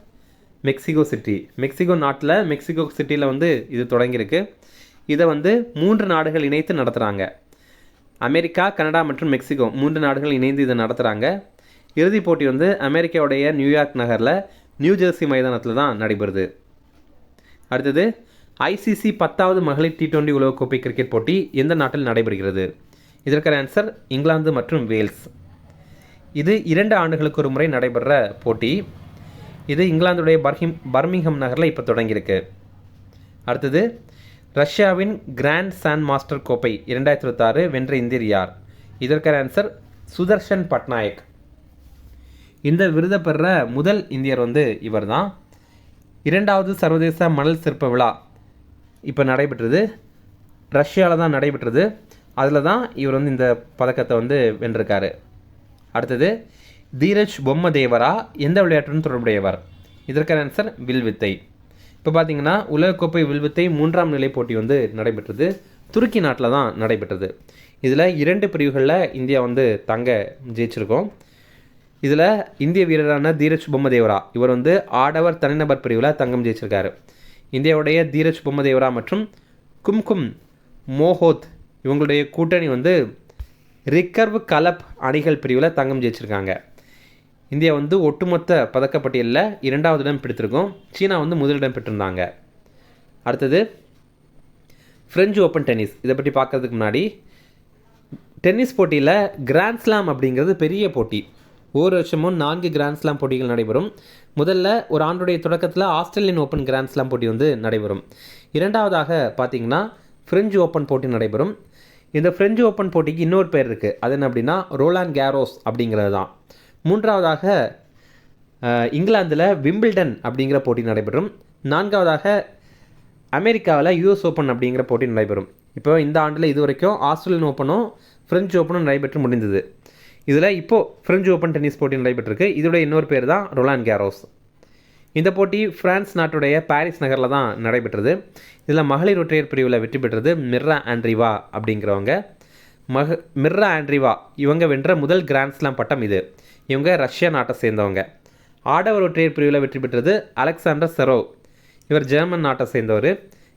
மெக்சிகோ சிட்டி. மெக்சிகோ நாட்டில் மெக்சிகோ சிட்டியில் வந்து இது தொடங்கியிருக்கு. இதை வந்து 3 நாடுகள் இணைத்து நடத்துகிறாங்க. அமெரிக்கா, கனடா மற்றும் மெக்சிகோ 3 நாடுகள் இணைந்து இதை நடத்துகிறாங்க. இறுதிப் போட்டி வந்து அமெரிக்காவுடைய நியூயார்க் நகரில் நியூ ஜெர்சி மைதானத்தில் தான் நடைபெறுது. அடுத்தது ICC 10வது மகளிர் T20 உலகக்கோப்பை கிரிக்கெட் போட்டி எந்த நாட்டில் நடைபெறுகிறது? இதற்கான ஆன்சர் இங்கிலாந்து மற்றும் வேல்ஸ். இது 2 ஆண்டுகளுக்கு ஒரு முறை நடைபெற போட்டி. இது இங்கிலாந்துடைய பர்மிங்ஹம் நகரில் இப்போ தொடங்கியிருக்கு. அடுத்தது ரஷ்யாவின் கிராண்ட் சாண்ட் மாஸ்டர் கோப்பை 2026 வென்ற இந்தியர் யார்? இதற்கான ஆன்சர் சுதர்ஷன் பட்நாயக். இந்த விருதை பெற முதல் இந்தியர் வந்து இவர் தான். 2வது சர்வதேச மணல் சிற்ப விழா இப்போ நடைபெற்றது, ரஷ்யாவில் தான் நடைபெற்றது. அதில் தான் இவர் வந்து இந்த பதக்கத்தை வந்து வென்றிருக்காரு. அடுத்தது தீரஜ் பொம்மதேவரா எந்த விளையாட்டுடன் தொடர்புடையவர்? இதற்கான ஆன்சர் வில்வித்தை. இப்போ பார்த்தீங்கன்னா உலகக்கோப்பை வில்வித்தை 3ஆம் நிலை போட்டி வந்து நடைபெற்றது, துருக்கி நாட்டில் தான் நடைபெற்றது. இதில் 2 பிரிவுகளில் இந்தியா வந்து தங்க ஜெயிச்சிருக்கோம். இதில் இந்திய வீரரான தீரஜ் பொம்மதேவரா இவர் வந்து ஆடவர் தனிநபர் பிரிவில் தங்கம் ஜெயிச்சிருக்காரு. இந்தியாவுடைய தீரஜ் பொம்மதேவரா மற்றும் கும்கும் மோஹோத் இவங்களுடைய கூட்டணி வந்து ரிக்கர்வ் கலப் அணிகள் பிரிவில் தங்கம் ஜெயிச்சிருக்காங்க. இந்தியா வந்து ஒட்டுமொத்த பதக்கப்பட்டியலில் 2வது இடம் பிடித்திருக்கும். சீனா வந்து முதலிடம் பெற்றிருந்தாங்க. அடுத்தது ஃப்ரெஞ்சு ஓப்பன் டென்னிஸ். இதை பற்றி பார்க்கறதுக்கு முன்னாடி டென்னிஸ் போட்டியில் கிராண்ட் ஸ்லாம் அப்படிங்கிறது பெரிய போட்டி. ஒவ்வொரு வருஷமும் 4 கிராண்ட் ஸ்லாம் போட்டிகள் நடைபெறும். முதல்ல ஒரு ஆண்டுடைய தொடக்கத்தில் ஆஸ்திரேலியன் ஓப்பன் கிராண்ட் ஸ்லாம் போட்டி வந்து நடைபெறும். 2வதாக பார்த்திங்கன்னா ஃப்ரெஞ்சு ஓப்பன் போட்டி நடைபெறும். இந்த ஃப்ரெஞ்சு ஓப்பன் போட்டிக்கு இன்னொரு பேர் இருக்குது. அது என்ன அப்படின்னா ரோலான் கேரோஸ் அப்படிங்கிறது தான். 3வதாக இங்கிலாந்தில் விம்பிள்டன் அப்படிங்கிற போட்டி நடைபெறும். 4வதாக அமெரிக்காவில் யூஎஸ் ஓப்பன் அப்படிங்கிற போட்டி நடைபெறும். இப்போ இந்த ஆண்டில் இது வரைக்கும் ஆஸ்திரேலியன் ஓப்பனும் ஃப்ரெஞ்சு ஓப்பனும் நடைபெற்று முடிந்தது. இதில் இப்போது ஃப்ரெஞ்சு ஓப்பன் டென்னிஸ் போட்டி நடைபெற்றிருக்கு. இதோடைய இன்னொரு பேர் தான் ரொலான் கேரோஸ். இந்த போட்டி பிரான்ஸ் நாட்டுடைய பாரிஸ் நகரில் தான் நடைபெற்றது. இதில் மகளிர் ஒற்றையர் பிரிவில் வெற்றி பெற்றது மிர்ரா ஆண்ட்ரீவா அப்படிங்கிறவங்க. மிர்ரா ஆண்ட்ரீவா இவங்க வென்ற முதல் கிராண்ட் ஸ்லாம் பட்டம் இது. இவங்க ரஷ்யா நாட்டை சேர்ந்தவங்க. ஆடவர் ஒற்றையர் பிரிவில் வெற்றி பெற்றது அலெக்சாண்டர் செரோவ். இவர் ஜெர்மன் நாட்டை சேர்ந்தவர்.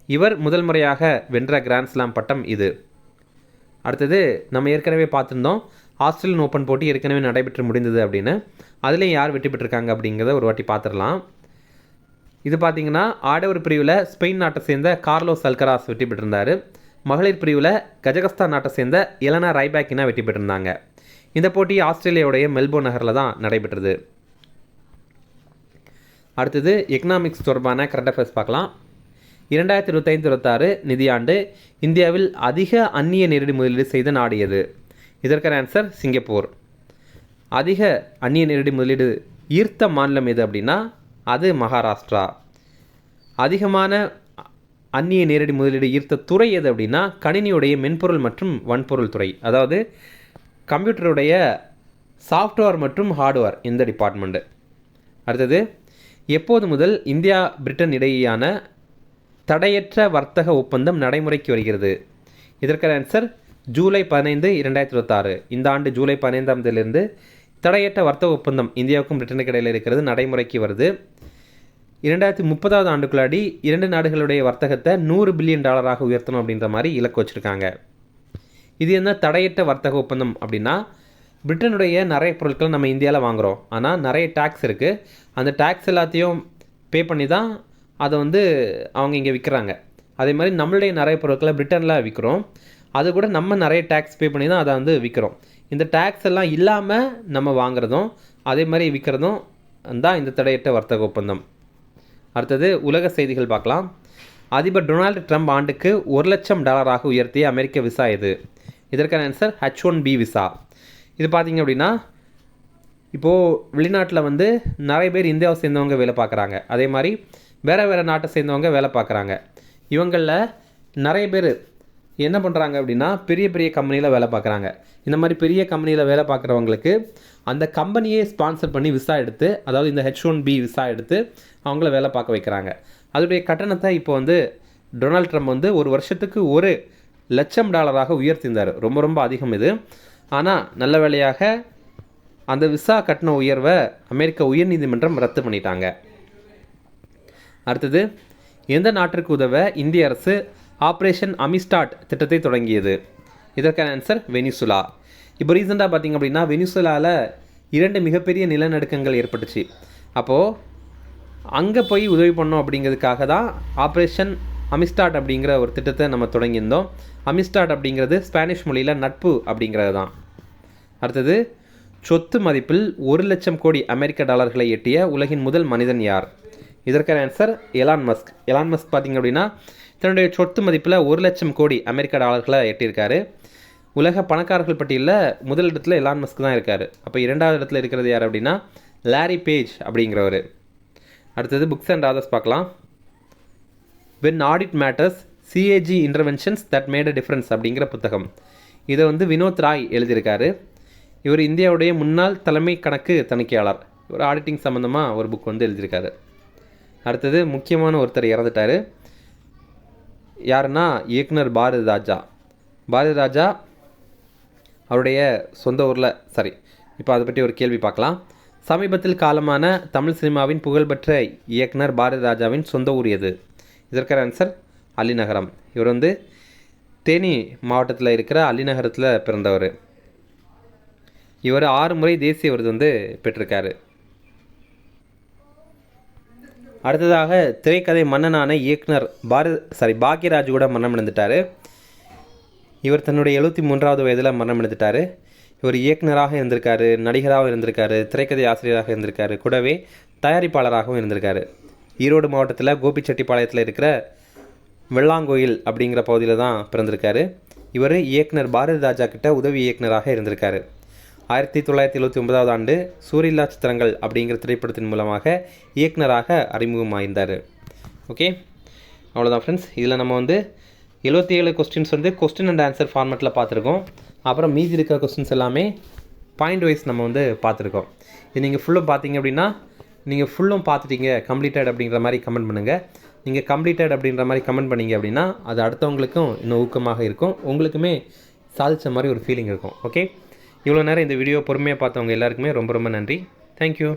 இவர் முதல் முறையாக வென்ற கிராண்ட் ஸ்லாம் பட்டம் இது. அடுத்தது நம்ம ஏற்கனவே பார்த்துருந்தோம் ஆஸ்திரேலியன் ஓப்பன் போட்டி ஏற்கனவே நடைபெற்று முடிந்தது அப்படின்னு. அதுலேயும் யார் வெற்றி பெற்றிருக்காங்க அப்படிங்கிறத ஒரு வாட்டி பார்த்துடலாம். இது பார்த்திங்கன்னா ஆடவர் பிரிவில் ஸ்பெயின் நாட்டை சேர்ந்த கார்லோஸ் அல்கராஸ் வெற்றி பெற்றிருந்தார். மகளிர் பிரிவில் கஜகஸ்தான் நாட்டை சேர்ந்த எலனா ரைபாக்கினா வெற்றி பெற்றிருந்தாங்க. இந்த போட்டி ஆஸ்திரேலியாவுடைய மெல்போர்ன் நகரில் தான் நடைபெற்றது. அடுத்தது எக்கனாமிக்ஸ் தொடர்பான கரண்ட் அஃபேர்ஸ் பார்க்கலாம். 2025-26 நிதியாண்டு இந்தியாவில் அதிக அந்நிய நேரடி முதலீடு செய்த நாடு எது? இதற்கான ஆன்சர் சிங்கப்பூர். அதிக அந்நிய நேரடி முதலீடு ஈர்த்த மாநிலம் எது அப்படின்னா அது மகாராஷ்டிரா. அதிகமான அந்நிய நேரடி முதலீடு ஈர்த்த துறை எது அப்படின்னா கணினியுடைய மென்பொருள் மற்றும் வன்பொருள் துறை, அதாவது கம்ப்யூட்டருடைய சாஃப்ட்வேர் மற்றும் ஹார்ட்வேர் இந்த டிபார்ட்மெண்ட்டு. அடுத்தது எப்போது முதல் இந்தியா பிரிட்டன் இடையேயான தடையற்ற வர்த்தக ஒப்பந்தம் நடைமுறைக்கு வருகிறது? இதற்கான ஆன்சர் ஜூலை 15, 2026. இந்த ஆண்டு ஜூலை 15ஆம் தேதியிலிருந்து தடையற்ற வர்த்தக ஒப்பந்தம் இந்தியாவுக்கும் பிரிட்டனுக்கு இடையில் இருக்கிறது நடைமுறைக்கு வருது. 2030 ஆண்டுக்குள்ளாடி 2 நாடுகளுடைய வர்த்தகத்தை $100 பில்லியன் உயர்த்தணும் அப்படின்ற மாதிரி இலக்கு வச்சுருக்காங்க. இது என்ன தடையற்ற வர்த்தக ஒப்பந்தம் அப்படின்னா பிரிட்டனுடைய நிறைய பொருட்கள் நம்ம இந்தியாவில் வாங்குகிறோம். ஆனால் நிறைய டேக்ஸ் இருக்குது. அந்த டேக்ஸ் எல்லாத்தையும் பே பண்ணி தான் அதை வந்து அவங்க இங்கே விற்கிறாங்க. அதே மாதிரி நம்மளுடைய நிறைய பொருட்களை பிரிட்டனில் விற்கிறோம். அது கூட நம்ம நிறைய டேக்ஸ் பே பண்ணி தான் அதை வந்து விற்கிறோம். இந்த டேக்ஸ் எல்லாம் இல்லாமல் நம்ம வாங்குறதும் அதே மாதிரி விற்கிறதும் தான் இந்த தடையற்ற வர்த்தக ஒப்பந்தம். அடுத்தது உலக செய்திகள் பார்க்கலாம். அதிபர் டொனால்டு ட்ரம்ப் ஆண்டுக்கு $1,00,000 உயர்த்திய அமெரிக்க விசா எது? இதற்கான ஆன்சர் H1B விசா. இது பார்த்திங்க அப்படின்னா இப்போது வெளிநாட்டில் வந்து நிறைய பேர் இந்தியாவை சேர்ந்தவங்க வேலை பார்க்குறாங்க. அதே மாதிரி வேறு நாட்டை சேர்ந்தவங்க வேலை பார்க்குறாங்க. இவங்களில் நிறைய பேர் என்ன பண்ணுறாங்க அப்படின்னா பெரிய பெரிய கம்பெனியில் வேலை பார்க்குறாங்க. இந்த மாதிரி பெரிய கம்பெனியில் வேலை பார்க்குறவங்களுக்கு அந்த கம்பெனியே ஸ்பான்சர் பண்ணி விசா எடுத்து, அதாவது இந்த H1B விசா எடுத்து அவங்கள வேலை பார்க்க வைக்கிறாங்க. அதோடைய கட்டணத்தை இப்போ வந்து டொனால்ட் ட்ரம்ப் வந்து ஒரு வருஷத்துக்கு $1,00,000 உயர்த்தியிருந்தார். ரொம்ப ரொம்ப அதிகம் இது. ஆனால் நல்ல வேளையாக அந்த விசா கட்டண உயர்வை அமெரிக்க உயர்நீதிமன்றம் ரத்து பண்ணிட்டாங்க. அடுத்தது எந்த நாட்டிற்கு உதவ இந்திய அரசு ஆப்ரேஷன் அமிஸ்டாட் திட்டத்தை தொடங்கியது? இதற்கான ஆன்சர் வெனிசுலா. இப்போ ரீசெண்டாக பார்த்திங்க அப்படின்னா வெனிசுலாவில் 2 மிகப்பெரிய நிலநடுக்கங்கள் ஏற்பட்டுச்சு. அப்போது அங்கே போய் உதவி பண்ணோம் அப்படிங்கிறதுக்காக தான் ஆப்ரேஷன் அமிஸ்டாட் அப்படிங்கிற ஒரு திட்டத்தை நம்ம தொடங்கியிருந்தோம். அமிஸ்டாட் அப்படிங்கிறது ஸ்பானிஷ் மொழியில் நட்பு அப்படிங்கிறது தான். அடுத்தது சொத்து மதிப்பில் $1,00,000 கோடி அமெரிக்க எட்டிய உலகின் முதல் மனிதன் யார்? இதற்கான answer Elon Musk. Elon Musk பார்த்திங்க அப்படின்னா தன்னுடைய சொத்து மதிப்பில் $1,00,000 கோடி அமெரிக்க எட்டியிருக்காரு. உலக பணக்காரர்கள் பட்டியலில் முதல் இடத்துல எலான் மஸ்க் தான் இருக்கார். அப்போ 2வது இடத்துல இருக்கிறது யார் அப்படின்னா லாரி பேஜ் அப்படிங்கிறவர். அடுத்தது புக்ஸ் அண்ட் ஆதர்ஸ் பார்க்கலாம். When audit matters CAG interventions that made a difference அப்படிங்கிற புத்தகம். இதை வந்து வினோத் ராய் எழுதியிருக்காரு. இவர் இந்தியாவுடைய முன்னாள் தலைமை கணக்கு தணிக்கையாளர். ஒரு ஆடிட்டிங் சம்மந்தமாக ஒரு புக் வந்து எழுதியிருக்காரு. அடுத்தது முக்கியமான ஒருத்தர் இறந்துட்டார். யாருன்னா இயக்குனர் பாரதி ராஜா. பாரதி ராஜா அவருடைய சொந்த ஊரில் இப்போ அதை பற்றி ஒரு கேள்வி பார்க்கலாம். சமீபத்தில் காலமான தமிழ் சினிமாவின் புகழ்பெற்ற இயக்குனர் பாரதி ராஜாவின் சொந்த ஊர் எது? இதற்கான ஆன்சர் அலிநகரம். இவர் வந்து தேனி மாவட்டத்தில் இருக்கிற அலிநகரத்தில் பிறந்தவர். இவர் 6 முறை தேசிய விருது வந்து பெற்றிருக்காரு. அடுத்ததாக திரைக்கதை மன்னனான இயக்குனர் பாக்யராஜ் கூட மரணம் அடைந்துட்டார். இவர் தன்னுடைய 73வது வயதில் மரணம் அடைந்துட்டார். இவர் இயக்குனராக இருந்திருக்காரு, நடிகராகவும் இருந்திருக்காரு, திரைக்கதை ஆசிரியராக இருந்திருக்காரு, கூடவே தயாரிப்பாளராகவும் இருந்திருக்காரு. ஈரோடு மாவட்டத்தில் கோபிச்செட்டிப்பாளையத்தில் இருக்கிற வெள்ளாங்கோயில் அப்படிங்கிற பகுதியில் தான் பிறந்திருக்காரு. இவர் இயக்குனர் பாரதி ராஜா கிட்ட உதவி இயக்குனராக இருந்திருக்காரு. 1979ஆவது ஆண்டு சூரில்லா சித்திரங்கள் அப்படிங்கிற திரைப்படத்தின் மூலமாக இயக்குனராக அறிமுகமாயிருந்தார். ஓகே, அவ்வளோதான் ஃப்ரெண்ட்ஸ். இதில் நம்ம வந்து 77 கொஸ்டின்ஸ் வந்து கொஸ்டின் அண்ட் ஆன்சர் ஃபார்மேட்டில் பார்த்துருக்கோம். அப்புறம் மீதி இருக்கிற கொஸ்டின்ஸ் எல்லாமே பாயிண்ட் வைஸ் நம்ம வந்து பார்த்துருக்கோம். இது நீங்கள் ஃபுல்லும் பார்த்தீங்க அப்படின்னா நீங்கள் ஃபுல்லும் பார்த்துட்டீங்க கம்ப்ளீட்டட் அப்படிங்கிற மாதிரி கமெண்ட் பண்ணுங்கள். நீங்கள் கம்ப்ளீட்டட் அப்படின்ற மாதிரி கமெண்ட் பண்ணிங்க அப்படின்னா அது அடுத்தவங்களுக்கும் இன்னும் ஊக்கமாக இருக்கும், உங்களுக்குமே சாதித்த மாதிரி ஒரு ஃபீலிங் இருக்கும். ஓகே, இவ்வளோ நேரம் இந்த வீடியோ பொறுமையாக பார்த்தவங்க எல்லாருக்குமே ரொம்ப ரொம்ப நன்றி. தேங்க்யூ.